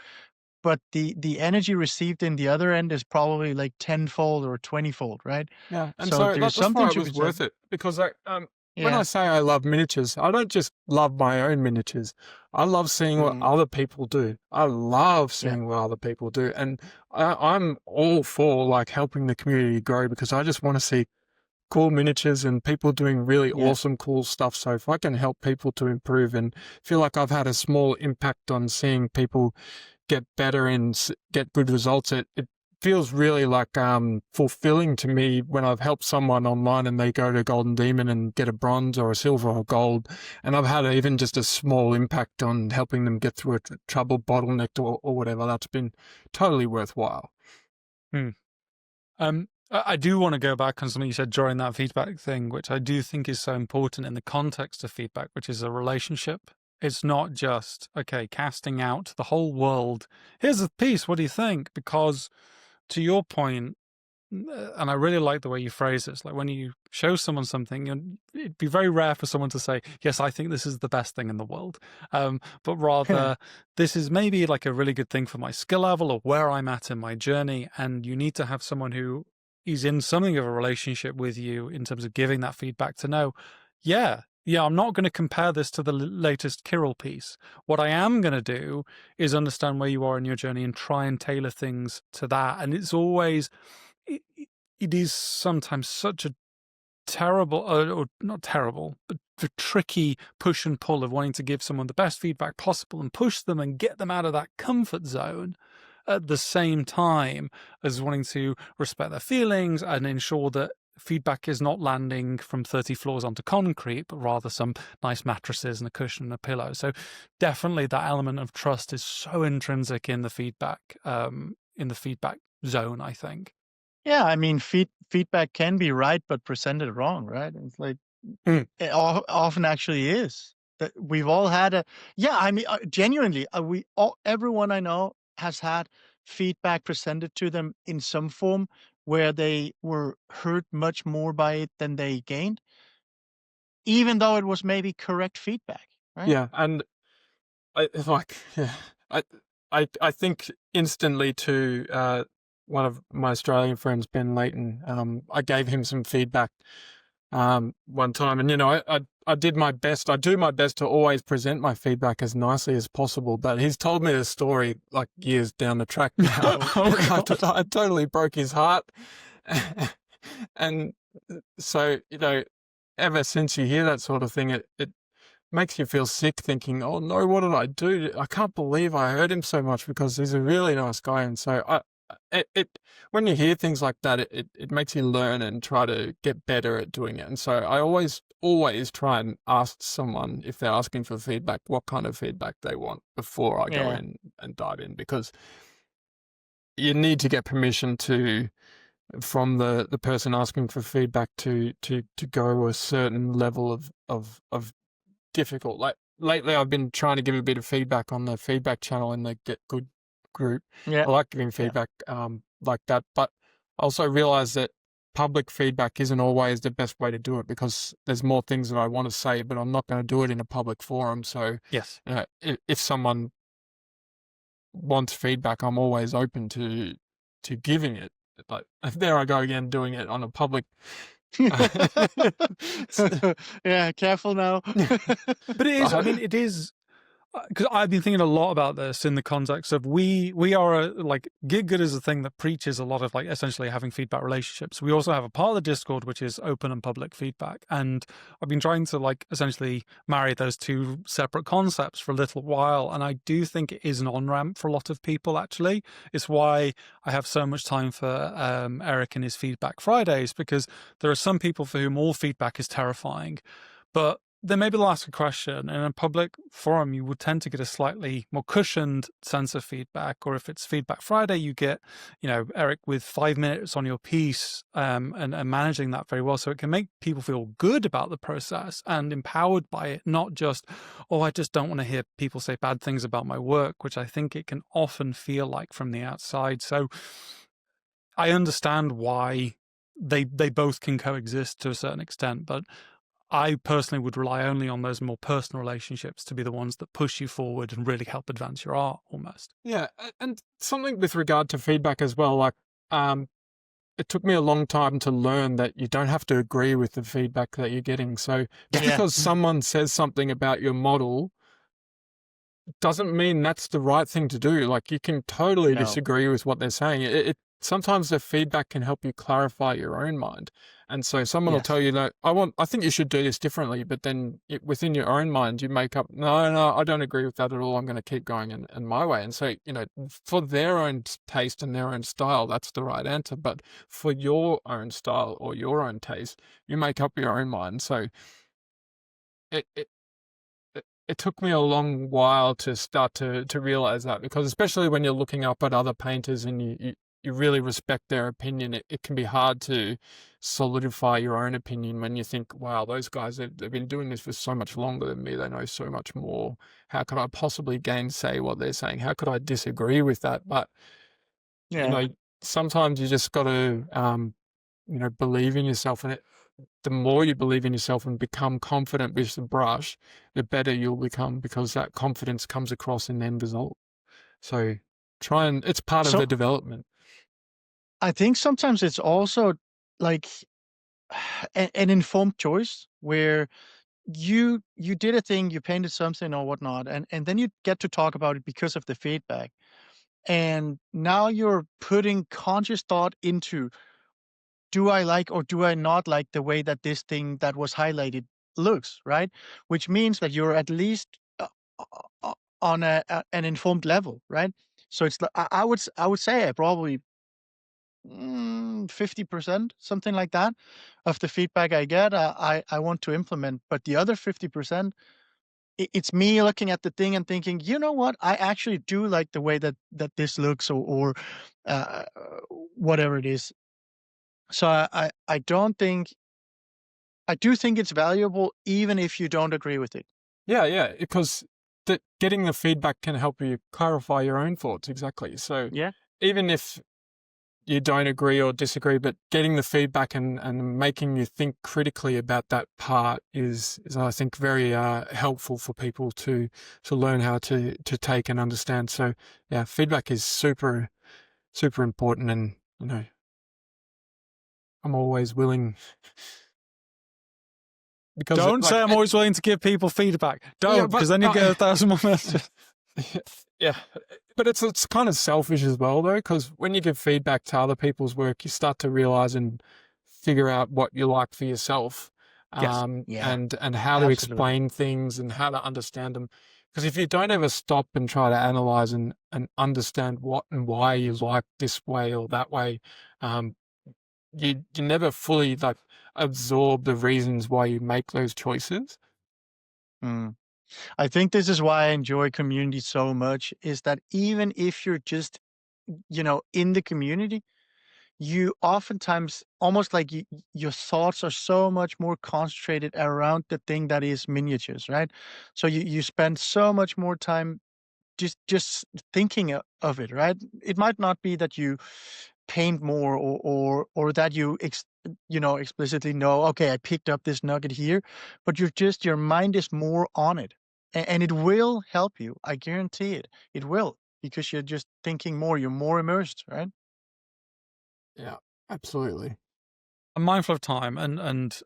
but the energy received in the other end is probably like tenfold or 20-fold, right? Yeah, and So so there's that's why something it to be was said. worth it, because when I Yeah. say I love miniatures, I don't just love my own miniatures. I love seeing what Mm, other people do. I love yeah. seeing what other people do, and I'm all for like helping the community grow, because I just want to see cool miniatures and people doing really Yeah. awesome, cool stuff. So if I can help people to improve and feel like I've had a small impact on seeing people get better and get good results, it feels really like fulfilling to me when I've helped someone online and they go to Golden Demon and get a bronze or a silver or gold, and I've had even just a small impact on helping them get through a trouble bottleneck or whatever. That's been totally worthwhile. Hmm. I do want to go back on something you said during that feedback thing, which I do think is so important in the context of feedback, which is a relationship. It's not just, okay, casting out to the whole world, here's a piece, what do you think? Because to your point, and I really like the way you phrase it, it's like when you show someone something, it'd be very rare for someone to say, yes, I think this is the best thing in the world. But rather, this is maybe like a really good thing for my skill level or where I'm at in my journey. And you need to have someone who is in something of a relationship with you in terms of giving that feedback to know, yeah, I'm not going to compare this to the latest Kirill piece. What I am going to do is understand where you are in your journey and try and tailor things to that. And it's always, it, it is sometimes such a terrible, or not terrible, but the tricky push and pull of wanting to give someone the best feedback possible and push them and get them out of that comfort zone at the same time as wanting to respect their feelings and ensure that feedback is not landing from 30 floors onto concrete, but rather some nice mattresses and a cushion and a pillow. So definitely that element of trust is so intrinsic in the feedback zone, I think. Yeah, I mean, feedback can be right, but presented wrong, right? It's like Mm. it often actually is. That we've all had a yeah. I mean, genuinely, we all everyone I know has had feedback presented to them in some form where they were hurt much more by it than they gained, even though it was maybe correct feedback, right? Yeah, and yeah, I I think instantly to one of my Australian friends, Ben Leighton. I gave him some feedback one time, and I did my best. I do my best to always present my feedback as nicely as possible. But he's told me the story like years down the track now. I totally broke his heart, and so ever since you hear that sort of thing, it makes you feel sick thinking, oh no, what did I do? I can't believe I hurt him so much, because he's a really nice guy. And so when you hear things like that, it makes you learn and try to get better at doing it. And so I always try and ask someone, if they're asking for feedback, what kind of feedback they want before I go Yeah. in and dive in, because you need to get permission from the person asking for feedback to go a certain level of difficult. Like lately, I've been trying to give a bit of feedback on the feedback channel in the Get Good group. Yeah. I like giving Yeah. feedback like that, but I also realize that public feedback isn't always the best way to do it, because there's more things that I want to say, but I'm not going to do it in a public forum. So Yes. if someone wants feedback, I'm always open to giving it. But there I go again, doing it on a public. Yeah, careful now. But it is, I mean, it is, because I've been thinking a lot about this in the context of we are like Get Good is a thing that preaches a lot of like essentially having feedback relationships. We also have a part of the Discord which is open and public feedback, and I've been trying to like essentially marry those two separate concepts for a little while, and I do think it is an on-ramp for a lot of people. Actually, it's why I have so much time for Eric and his Feedback Fridays, because there are some people for whom all feedback is terrifying, but then maybe they'll ask a question. In a public forum, you would tend to get a slightly more cushioned sense of feedback. Or if it's Feedback Friday, you get, Eric with 5 minutes on your piece and managing that very well. So it can make people feel good about the process and empowered by it, not just, oh, I just don't want to hear people say bad things about my work, which I think it can often feel like from the outside. So I understand why they both can coexist to a certain extent, but I personally would rely only on those more personal relationships to be the ones that push you forward and really help advance your art almost. Yeah, and something with regard to feedback as well, like it took me a long time to learn that you don't have to agree with the feedback that you're getting. So just Yeah. because someone says something about your model doesn't mean that's the right thing to do. Like you can totally No. disagree with what they're saying. Sometimes the feedback can help you clarify your own mind. And so someone will Yes. tell you that I think you should do this differently, but then within your own mind, you make up, no, I don't agree with that at all. I'm going to keep going in my way. And so, for their own taste and their own style, that's the right answer. But for your own style or your own taste, you make up your own mind. So it, it, it took me a long while to start to realize that, because especially when you're looking up at other painters and you really respect their opinion, it can be hard to solidify your own opinion when you think, wow, those guys, they've been doing this for so much longer than me. They know so much more. How could I possibly gainsay what they're saying? How could I disagree with that? But, Yeah. Sometimes you just got to, believe in yourself. And the more you believe in yourself and become confident with the brush, the better you'll become, because that confidence comes across in the end result. So it's part of the development. I think sometimes it's also like an informed choice where you did a thing, you painted something or whatnot, and then you get to talk about it because of the feedback. And now you're putting conscious thought into, do I like or do I not like the way that this thing that was highlighted looks, right? Which means that you're at least on an informed level, right? So it's I would say I probably 50%, something like that, of the feedback I get, I want to implement. But the other 50%, it's me looking at the thing and thinking, you know what, I actually do like the way that this looks, or uh, whatever it is. So I don't think, I do think it's valuable, even if you don't agree with it. Yeah, because getting the feedback can help you clarify your own thoughts. Exactly. So Yeah. even if you don't agree or disagree, but getting the feedback and making you think critically about that part is I think very helpful for people to learn how to take and understand. So yeah, feedback is super, super important, and I'm always willing. Because don't say I'm always willing to give people feedback. Don't, because then you get 1,000 more messages. Yeah, but it's kind of selfish as well, though, because when you give feedback to other people's work, you start to realize and figure out what you like for yourself, Yes. Yeah. and how to explain things and how to understand them. Because if you don't ever stop and try to analyze and understand what and why you like this way or that way, you never fully absorb the reasons why you make those choices. I think this is why I enjoy community so much, is that even if you're just, in the community, you oftentimes almost like your thoughts are so much more concentrated around the thing that is miniatures, right? So you spend so much more time just thinking of it, right? It might not be that you paint more, or that you explicitly know, okay, I picked up this nugget here, but your mind is more on it, and it will help you. I guarantee it will, because you're just thinking more, you're more immersed, right? Yeah, absolutely. I'm mindful of time, and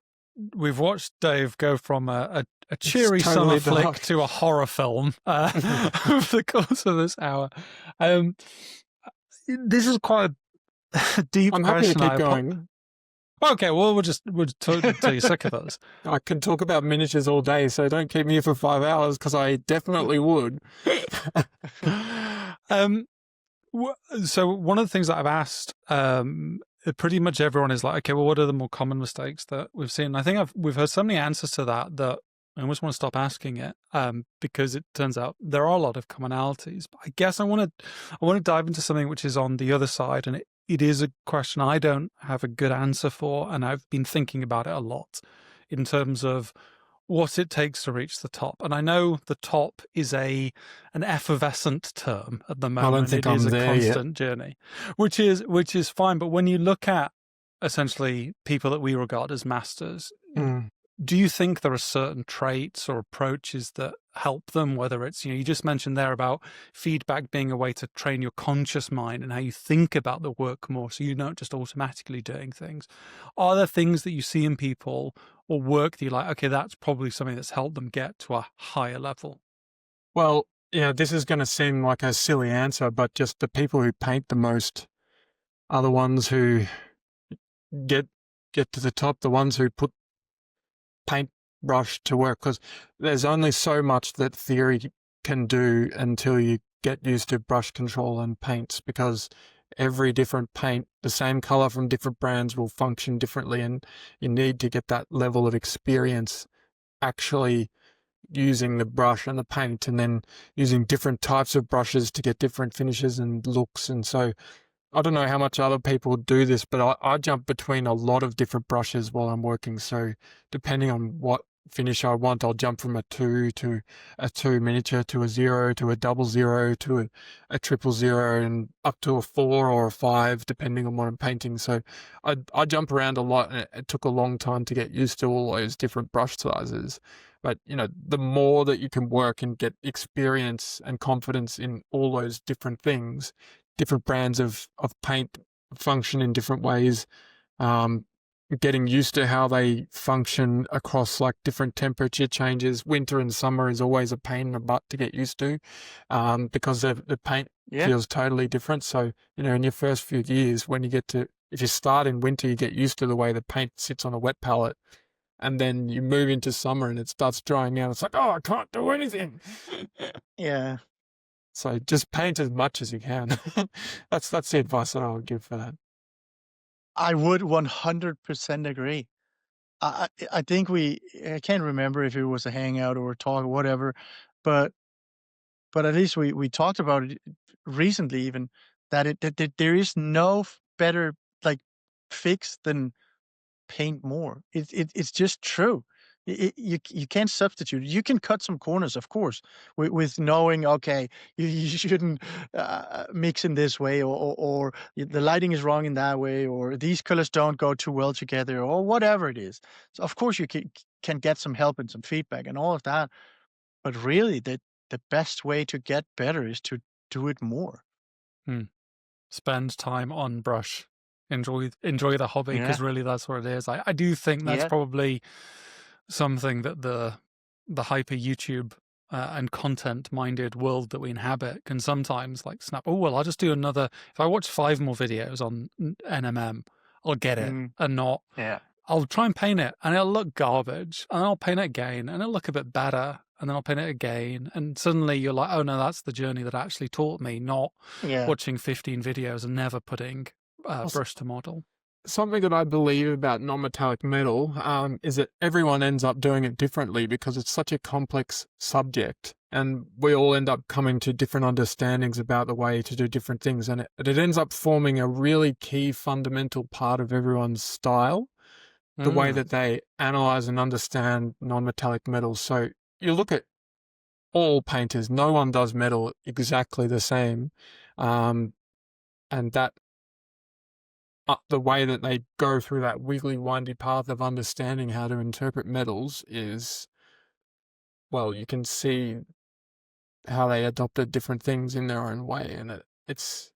we've watched Dave go from a cheery totally summer dark flick to a horror film over the course of this hour. This is quite a deep I'm happy question. to keep going. Okay, well, we'll talk until you're sick of us. I can talk about miniatures all day, so don't keep me here for 5 hours, because I definitely would. So one of the things that I've asked, pretty much everyone is like, okay, well, what are the more common mistakes that we've seen? And I think we've heard so many answers to that I almost want to stop asking it, because it turns out there are a lot of commonalities. But I guess I want to dive into something which is on the other side, and it is a question I don't have a good answer for, and I've been thinking about it a lot in terms of what it takes to reach the top. And I know the top is an effervescent term at the moment. I don't think it I'm is a there constant journey, which is fine. But when you look at essentially people that we regard as masters, do you think there are certain traits or approaches that help them? Whether it's, you just mentioned there about feedback being a way to train your conscious mind and how you think about the work more, so you're not just automatically doing things. Are there things that you see in people or work that you're like, okay, that's probably something that's helped them get to a higher level? Well, yeah, this is going to seem like a silly answer, but just the people who paint the most are the ones who get to the top, the ones who put paintbrush to work, because there's only so much that theory can do until you get used to brush control and paints, because every different paint, the same color from different brands, will function differently, and you need to get that level of experience actually using the brush and the paint, and then using different types of brushes to get different finishes and looks. And so I don't know how much other people do this, but I jump between a lot of different brushes while I'm working. So depending on what finish I want, I'll jump from a 2 to a 2 miniature to a 0 to a 00 to a 000 and up to a 4 or a 5, depending on what I'm painting. So I jump around a lot, and it took a long time to get used to all those different brush sizes. But, the more that you can work and get experience and confidence in all those different things, different brands of paint function in different ways, getting used to how they function across like different temperature changes. Winter and summer is always a pain in the butt to get used to, because the paint feels totally different. So, in your first few years, if you start in winter, you get used to the way the paint sits on a wet palette. And then you move into summer and it starts drying out. It's like, oh, I can't do anything. Yeah. So just paint as much as you can. That's the advice that I would give for that. I would 100% agree. I think I can't remember if it was a hangout or a talk or whatever, but at least we talked about it recently, even that there is no better like fix than paint more. It's just true. You can't substitute. You can cut some corners, of course, with knowing, okay, you shouldn't mix in this way, or the lighting is wrong in that way, or these colors don't go too well together, or whatever it is. So of course you can get some help and some feedback and all of that. But really, the best way to get better is to do it more. Spend time on brush. Enjoy the hobby, because really that's what it is. I do think that's probably something that the hyper YouTube and content minded world that we inhabit can sometimes like snap. Oh, well, I'll just do another. If I watch 5 more videos on NMM, I'll get it, and not. I'll try and paint it, and it'll look garbage, and I'll paint it again, and it'll look a bit better, and then I'll paint it again, and suddenly you're like, oh no, that's the journey that actually taught me, not watching 15 videos and never putting brush to model. Something that I believe about non-metallic metal is that everyone ends up doing it differently, because it's such a complex subject, and we all end up coming to different understandings about the way to do different things, and it ends up forming a really key fundamental part of everyone's style, the way that they analyze and understand non-metallic metals. So you look at all painters, no one does metal exactly the same, and that the way that they go through that wiggly, windy path of understanding how to interpret metals is, well, you can see how they adopted different things in their own way, and it's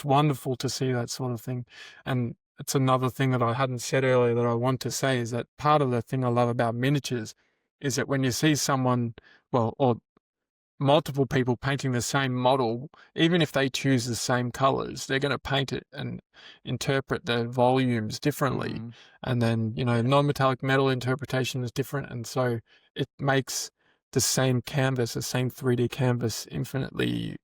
wonderful to see that sort of thing. And it's another thing that I hadn't said earlier that I want to say, is that part of the thing I love about miniatures is that when you see someone, or multiple people painting the same model, even if they choose the same colors, they're going to paint it and interpret the volumes differently. And then, non-metallic metal interpretation is different. And so it makes the same canvas, the same 3D canvas, infinitely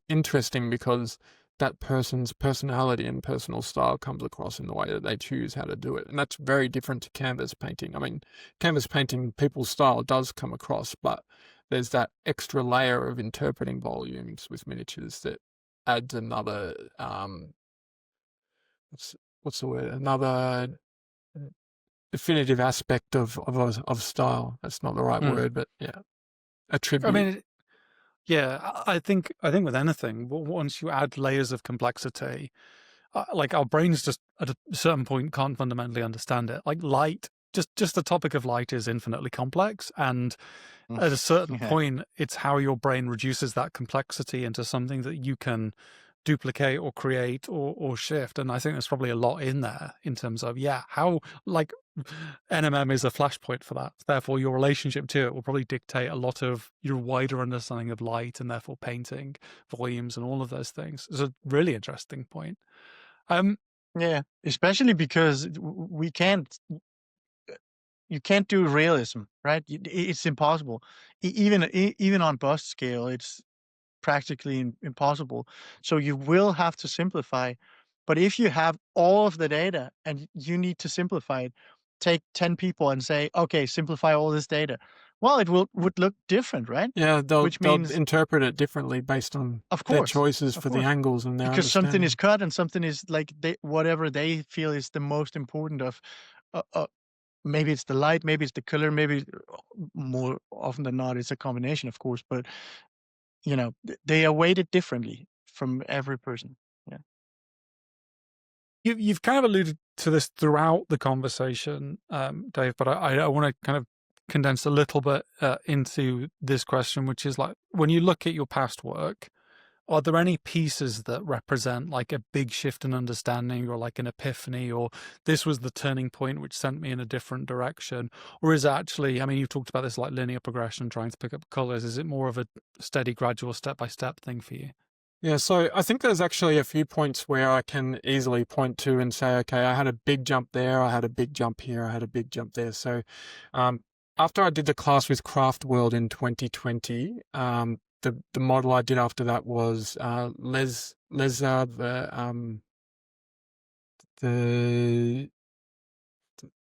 interesting, because that person's personality and personal style comes across in the way that they choose how to do it. And that's very different to canvas painting. I mean, canvas painting, people's style does come across, but there's that extra layer of interpreting volumes with miniatures that adds another, what's the word? Another definitive aspect of style. That's not the right word, but attribute. I mean, I think with anything, once you add layers of complexity, like our brains just at a certain point can't fundamentally understand it. Like light just the topic of light is infinitely complex, and at a certain Yeah. point, it's how your brain reduces that complexity into something that you can duplicate or create or shift. And I think there's probably a lot in there in terms of, how, like, NMM is a flashpoint for that. Therefore, your relationship to it will probably dictate a lot of your wider understanding of light and therefore painting, volumes, and all of those things. It's a really interesting point. Yeah, especially because you can't do realism, right? It's impossible. Even on bust scale, it's practically impossible. So you will have to simplify. But if you have all of the data and you need to simplify it, take 10 people and say, okay, simplify all this data. Well, it would look different, right? Yeah, they'll Which means, interpret it differently based on of their course, choices of for the course, angles and their because something is understanding. cut and something is like whatever they feel is the most important of, maybe it's the light, maybe it's the color, maybe more often than not, it's a combination, of course, but they are weighted differently from every person. Yeah. You've kind of alluded to this throughout the conversation, Dave, but I want to kind of condense a little bit into this question, which is like, when you look at your past work, are there any pieces that represent like a big shift in understanding, or like an epiphany, or this was the turning point which sent me in a different direction? Or is it actually, I mean, you've talked about this like linear progression, trying to pick up colors. Is it more of a steady, gradual, step-by-step thing for you? Yeah, so I think there's actually a few points where I can easily point to and say, okay, I had a big jump there, I had a big jump here, I had a big jump there. So after I did the class with Craft World in 2020, the model I did after that was Leza, the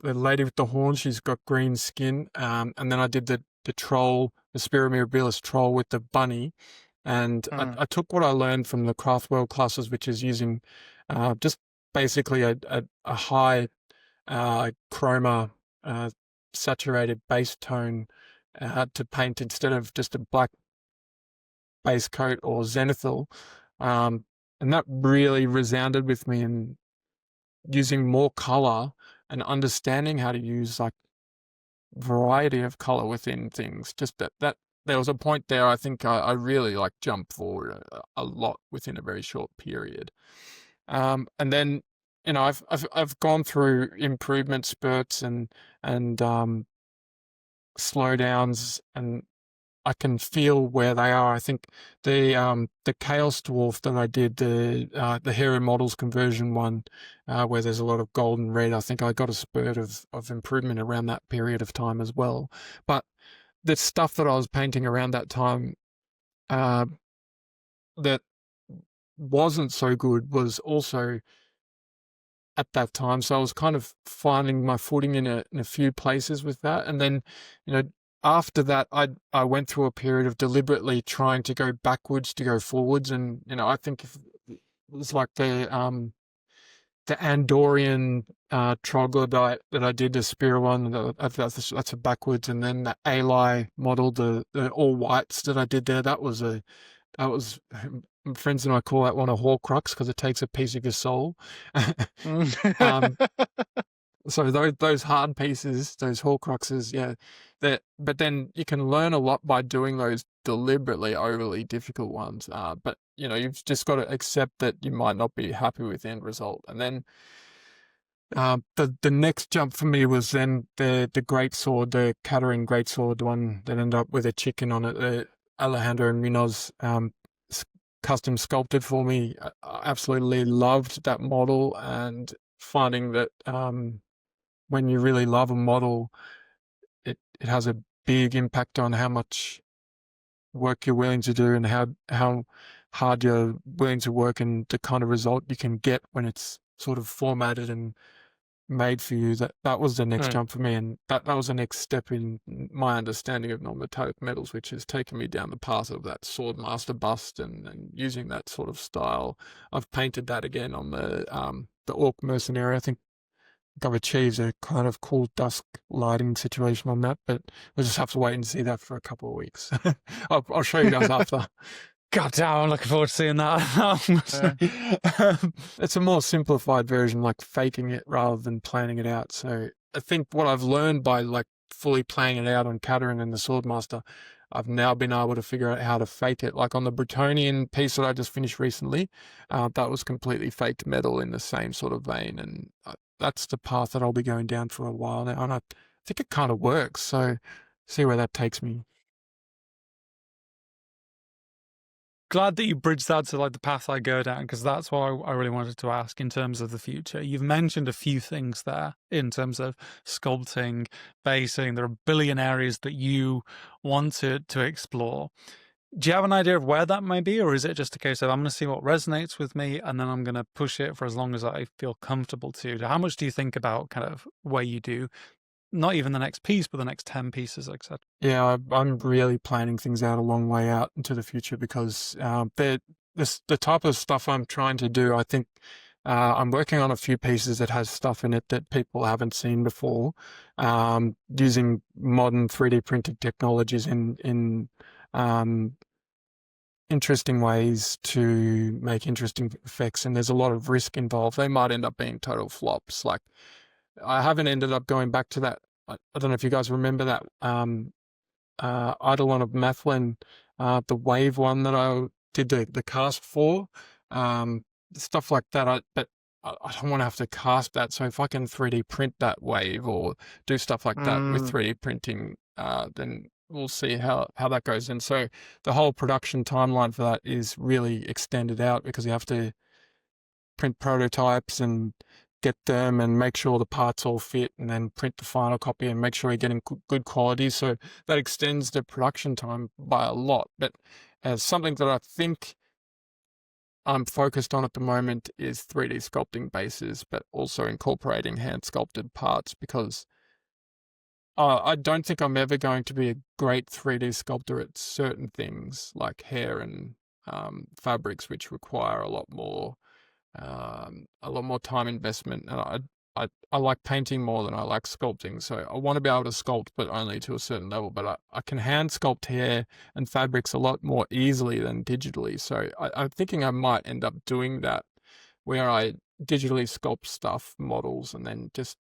lady with the horn. She's got green skin. And then I did the troll, the Spira Mirabilis troll with the bunny. And I took what I learned from the Craft World classes, which is using just basically a high chroma saturated base tone to paint instead of just a black base coat or zenithal. And that really resounded with me, in using more color and understanding how to use like variety of color within things. Just that there was a point there, I think I really like jumped forward a lot within a very short period. And then, I've gone through improvement spurts and slowdowns, and I can feel where they are. I think the Chaos Dwarf that I did, the Hero Models conversion one, where there's a lot of gold and red, I think I got a spurt of improvement around that period of time as well. But the stuff that I was painting around that time that wasn't so good was also at that time. So I was kind of finding my footing in a few places with that. And then, after that, I went through a period of deliberately trying to go backwards to go forwards. And, I think it was like the Andorian troglodyte that I did, the Spira one, that's a backwards. And then the Ali model, the all whites that I did there, that was friends and I call that one a Horcrux, because it takes a piece of your soul. So those hard pieces, those Horcruxes, yeah. But then you can learn a lot by doing those deliberately overly difficult ones. But you've just got to accept that you might not be happy with the end result. And then the next jump for me was then the greatsword, the Katarine greatsword one that ended up with a chicken on it. The Alejandro Munoz custom sculpted for me. I absolutely loved that model, and finding that when you really love a model, it has a big impact on how much work you're willing to do and how hard you're willing to work, and the kind of result you can get when it's sort of formatted and made for you. That was the next jump for me, and that was the next step in my understanding of non-metallic metals, which has taken me down the path of that Swordmaster bust and using that sort of style. I've painted that again on the Orc Mercenary. I think I've achieved a kind of cool dusk lighting situation on that, but we'll just have to wait and see that for a couple of weeks. I'll show you guys after. God damn, I'm looking forward to seeing that. It's a more simplified version, like faking it rather than planning it out. So I think what I've learned by like fully playing it out on Katerin and the Swordmaster, I've now been able to figure out how to fake it. Like on the Bretonian piece that I just finished recently, that was completely faked metal in the same sort of vein. And that's the path that I'll be going down for a while now. And I think it kind of works. So see where that takes me. Glad that you bridged that to like the path I go down, because that's what I really wanted to ask in terms of the future. You've mentioned a few things there in terms of sculpting, basing. There are a billion areas that you want to explore. Do you have an idea of where that may be, or is it just a case of I'm going to see what resonates with me and then I'm going to push it for as long as I feel comfortable to? How much do you think about kind of where you do, not even the next piece, but the next 10 pieces, etc.? Yeah, I'm really planning things out a long way out into the future because the type of stuff I'm trying to do, I think I'm working on a few pieces that has stuff in it that people haven't seen before, using modern 3D printed technologies in interesting ways to make interesting effects. And there's a lot of risk involved. They might end up being total flops. Like I haven't ended up going back to that. I don't know if you guys remember that Eidolon of Mathlin, the wave one that I did the cast for, stuff like that. But I don't want to have to cast that. So if I can 3D print that wave or do stuff like that with 3D printing, then we'll see how that goes. And so the whole production timeline for that is really extended out because you have to print prototypes and get them and make sure the parts all fit and then print the final copy and make sure you're getting good quality. So that extends the production time by a lot. But as something that I think I'm focused on at the moment is 3D sculpting bases, but also incorporating hand sculpted parts because I don't think I'm ever going to be a great 3D sculptor at certain things like hair and fabrics, which require a lot more time investment. And I like painting more than I like sculpting. So I want to be able to sculpt, but only to a certain level. But I can hand sculpt hair and fabrics a lot more easily than digitally. So I'm thinking I might end up doing that where I digitally sculpt stuff, models, and then just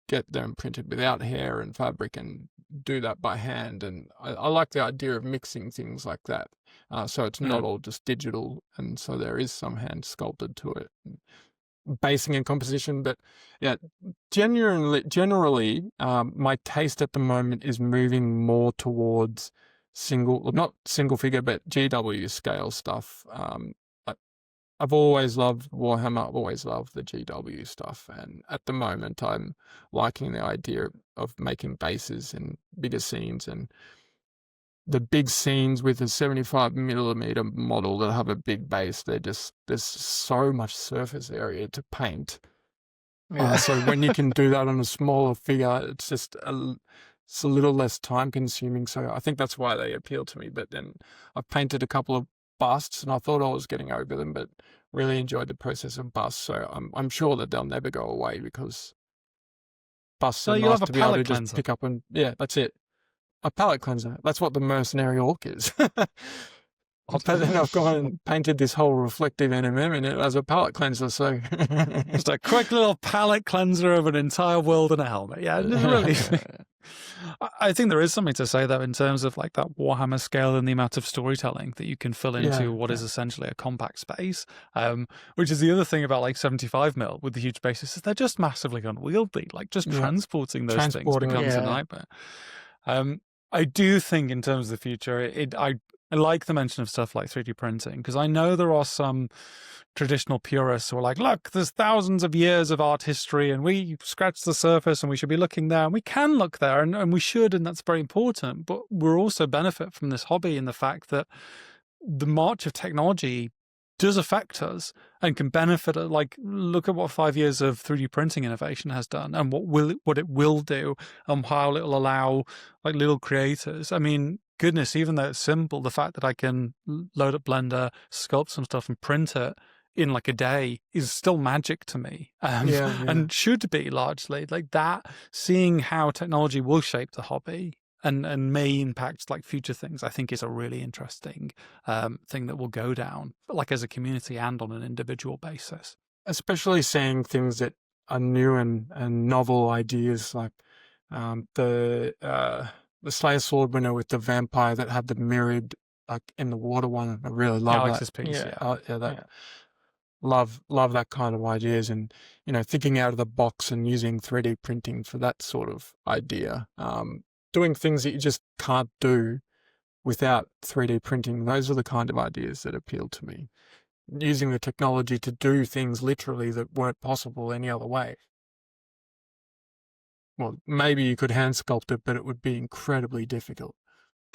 get them printed without hair and fabric and do that by hand. And I like the idea of mixing things like that. So it's not all just digital. And so there is some hand sculpted to it. Basing and composition. But yeah, generally, my taste at the moment is moving more towards not single figure, but GW scale stuff. I've always loved Warhammer, I've always loved the GW stuff, and at the moment I'm liking the idea of making bases and bigger scenes, and the big scenes with a 75mm model that have a big base, there's so much surface area to paint. Yeah. So when you can do that on a smaller figure, it's just it's a little less time consuming. So I think that's why they appeal to me. But then I've painted a couple of busts and I thought I was getting over them, but really enjoyed the process of busts. So I'm sure that they'll never go away because busts are nice to be able to just pick up and that's it. A palette cleanser. That's what the mercenary orc is. But then I've gone and painted this whole reflective NMM in it as a palette cleanser. So just a quick little palette cleanser of an entire world and a helmet. Yeah, really. I think there is something to say though in terms of like that Warhammer scale and the amount of storytelling that you can fill into what is essentially a compact space. Which is the other thing about like 75mm with the huge bases is they're just massively unwieldy. Like just transporting those things becomes a nightmare. I do think in terms of the future, I like the mention of stuff like 3D printing because I know there are some traditional purists who are like, look, there's thousands of years of art history and we scratch the surface and we should be looking there and we can look there and we should, and that's very important. But we're also benefit from this hobby in the fact that the march of technology does affect us and can benefit. Like, look at what 5 years of 3D printing innovation has done and what it will do and how it will allow like little creators. I mean, goodness, even though it's simple, the fact that I can load up Blender, sculpt some stuff and print it in like a day is still magic to me. And should be largely like that. Seeing how technology will shape the hobby and may impact like future things, I think is a really interesting thing that will go down, like as a community and on an individual basis. Especially seeing things that are new and novel ideas, like the Slayer Sword winner with the vampire that had the mirrored, like in the water one. I really love that. Alex's piece, yeah. That love that kind of ideas, and thinking out of the box and using 3D printing for that sort of idea. Doing things that you just can't do without 3D printing. Those are the kind of ideas that appeal to me. Using the technology to do things literally that weren't possible any other way. Well, maybe you could hand sculpt it, but it would be incredibly difficult.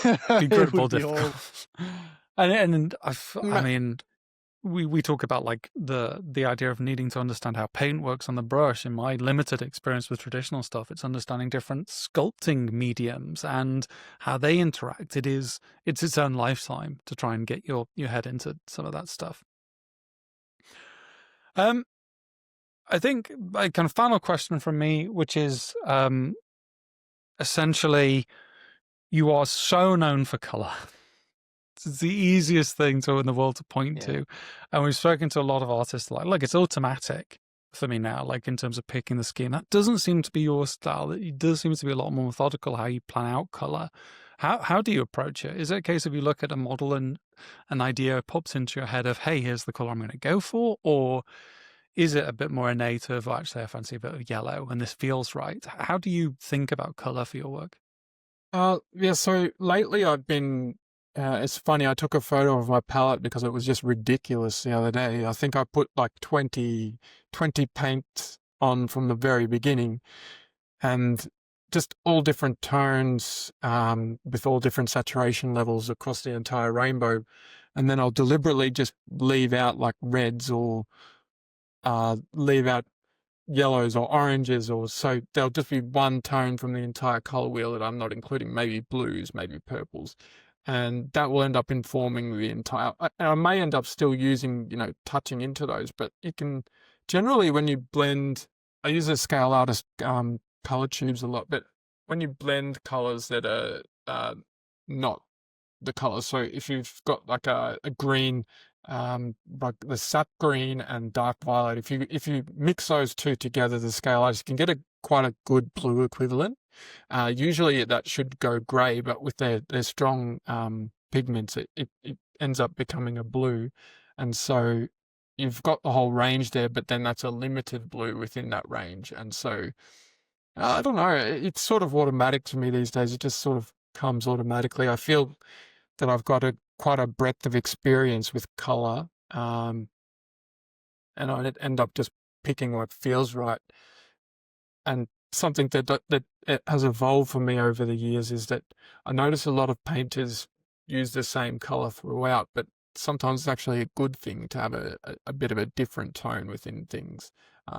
Incredible difficult. And I mean, we talk about like the idea of needing to understand how paint works on the brush. In my limited experience with traditional stuff, it's understanding different sculpting mediums and how they interact. It's its own lifetime to try and get your head into some of that stuff. I think a kind of final question from me, which is essentially, you are so known for color. It's the easiest thing in the world to point to. And we've spoken to a lot of artists like, look, it's automatic for me now, like in terms of picking the scheme. That doesn't seem to be your style. It does seem to be a lot more methodical how you plan out color. How do you approach it? Is it a case of you look at a model and an idea pops into your head of, hey, here's the color I'm going to go for? Or is it a bit more innate of, actually, I fancy a bit of yellow and this feels right? How do you think about color for your work? So lately I've been, it's funny, I took a photo of my palette because it was just ridiculous the other day. I think I put like 20 paints on from the very beginning, and just all different tones, with all different saturation levels across the entire rainbow. And then I'll deliberately just leave out like reds or leave out yellows or oranges, or so there'll just be one tone from the entire color wheel that I'm not including, maybe blues, maybe purples, and that will end up informing the entire. I may end up still using, touching into those, but you can generally, when you blend, I use a scale artist color tubes a lot, but when you blend colors that are not the colors, so if you've got like a green, like the sap green and dark violet, if you mix those two together, the scale artist can get quite a good blue equivalent. Usually that should go grey, but with their strong pigments, it ends up becoming a blue, and so you've got the whole range there, but then that's a limited blue within that range, and so I don't know, it's sort of automatic to me these days. It just sort of comes automatically. I feel that I've got quite a breadth of experience with color, and I end up just picking what feels right. And something that it has evolved for me over the years is that I notice a lot of painters use the same color throughout, but sometimes it's actually a good thing to have a bit of a different tone within things.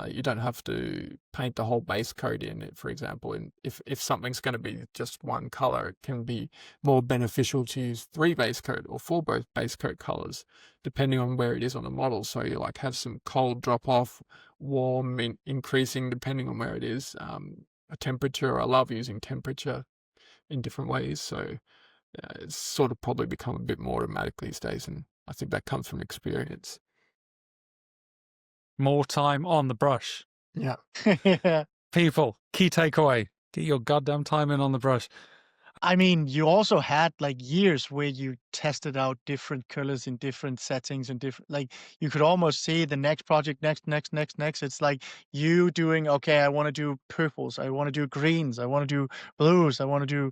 You don't have to paint the whole base coat in it, for example. And if something's going to be just one color, it can be more beneficial to use 3 base coat or 4 both base coat colors, depending on where it is on the model. So you like have some cold drop off, warm increasing depending on where it is. A temperature, I love using temperature in different ways. So it's sort of probably become a bit more automatic these days, and I think that comes from experience. More time on the brush. Yeah. Yeah. People, key takeaway, get your goddamn time in on the brush. I mean, you also had like years where you tested out different colors in different settings and different, like you could almost see the next project, next. It's like you doing, okay, I want to do purples, I want to do greens, I want to do blues, I want to do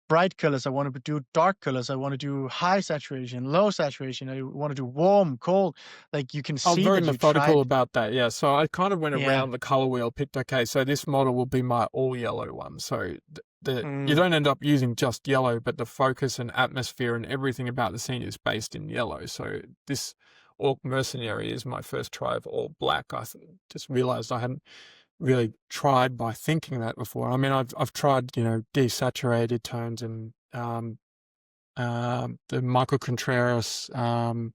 bright colors, I want to do dark colors, I want to do high saturation, low saturation, I want to do warm, cold. Like you can I was see very that you methodical tried. about that, yeah. So I kind of went Yeah. around the color wheel, picked, okay, so this model will be my all yellow one. So you Mm. don't end up using just yellow, but the focus and atmosphere and everything about the scene is based in yellow. So this Orc Mercenary is my first try of all black. I just realized I hadn't really tried by thinking that before. I mean, I've tried, desaturated tones and the Michael Contreras, the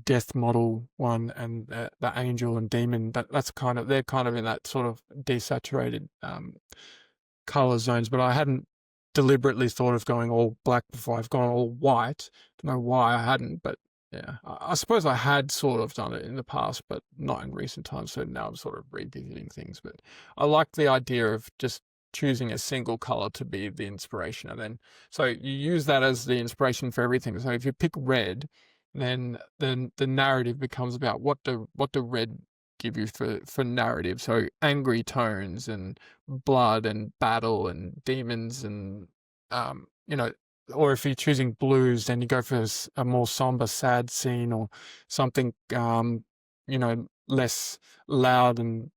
Death model one, and the Angel and Demon. They're kind of in that sort of desaturated color zones. But I hadn't deliberately thought of going all black before. I've gone all white. Don't know why I hadn't, but Yeah, I suppose I had sort of done it in the past, but not in recent times. So now I'm sort of revisiting things. But I like the idea of just choosing a single color to be the inspiration, and then so you use that as the inspiration for everything. So if you pick red, then the narrative becomes about what do red give you for narrative. So angry tones and blood and battle and demons and you know, or if you're choosing blues, then you go for a more somber, sad scene or something, you know, less loud. And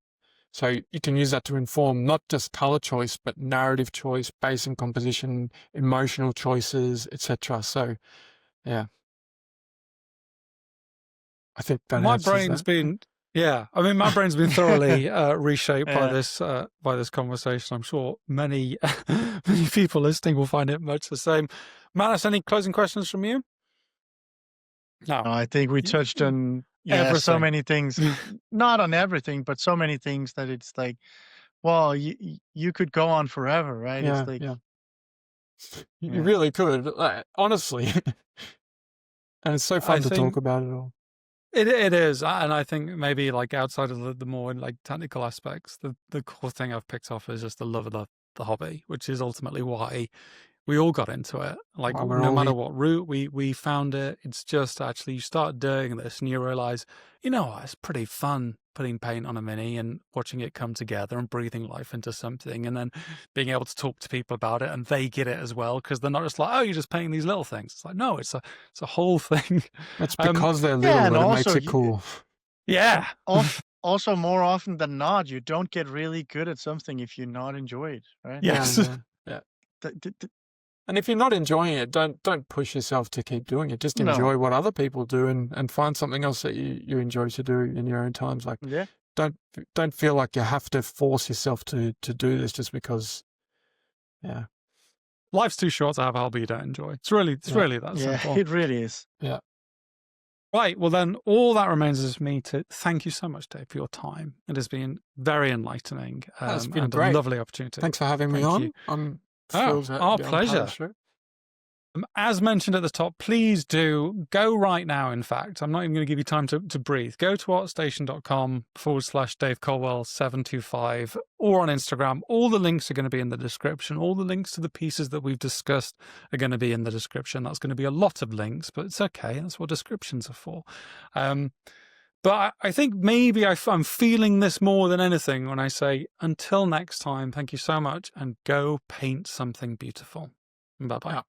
so you can use that to inform not just color choice, but narrative choice, bass and composition, emotional choices, etc. So, yeah, I think that My answers brain's that. been, yeah, I mean, my brain's been thoroughly reshaped by Yeah. this conversation. I'm sure many many people listening will find it much the same. Manus, any closing questions from you? No, I think we touched on, so everything. many things. Not on everything, but so many things that it's like, well, you could go on forever, right? It's Yeah, like, yeah. You yeah. really could, honestly. And it's so I fun to talk think about it all. it is, and I think maybe like outside of the more like technical aspects, the core thing I've picked off is just the love of the hobby, which is ultimately why we all got into it. Like Well, we're no all matter here. what route we found it, it's just actually you start doing this and you realize, you know what, it's pretty fun putting paint on a mini and watching it come together and breathing life into something, and then being able to talk to people about it and they get it as well, because they're not just like, oh, you're just painting these little things. It's like, no, it's a whole thing. It's Um, because they're Yeah, little and that it also makes it cool. yeah. also more often than not, you don't get really good at something if you not enjoy it, right? Yeah, Yes. yeah, yeah. And if you're not enjoying it, don't push yourself to keep doing it. Just No. enjoy what other people do and find something else that you enjoy to do in your own times. Like Yeah. don't feel like you have to force yourself to do this just because. Yeah, Life's too short to have a hobby you don't enjoy. It's really that Yeah, simple. it really is. yeah. Right. Well, then all that remains is for me to thank you so much, Dave, for your time. It has been very enlightening That's been and a great. lovely opportunity. Thanks for having me Thank on. you. I'm Oh, thrilled to our be on part of pleasure. the show. As mentioned at the top, please do go right now. In fact, I'm not even going to give you time to breathe. Go to artstation.com/Dave Colwell 725 or on Instagram. All the links are going to be in the description. All the links to the pieces that we've discussed are going to be in the description. That's going to be a lot of links, but it's okay. That's what descriptions are for. But I think maybe I'm feeling this more than anything when I say, until next time, thank you so much, and go paint something beautiful. Bye-bye. Yeah.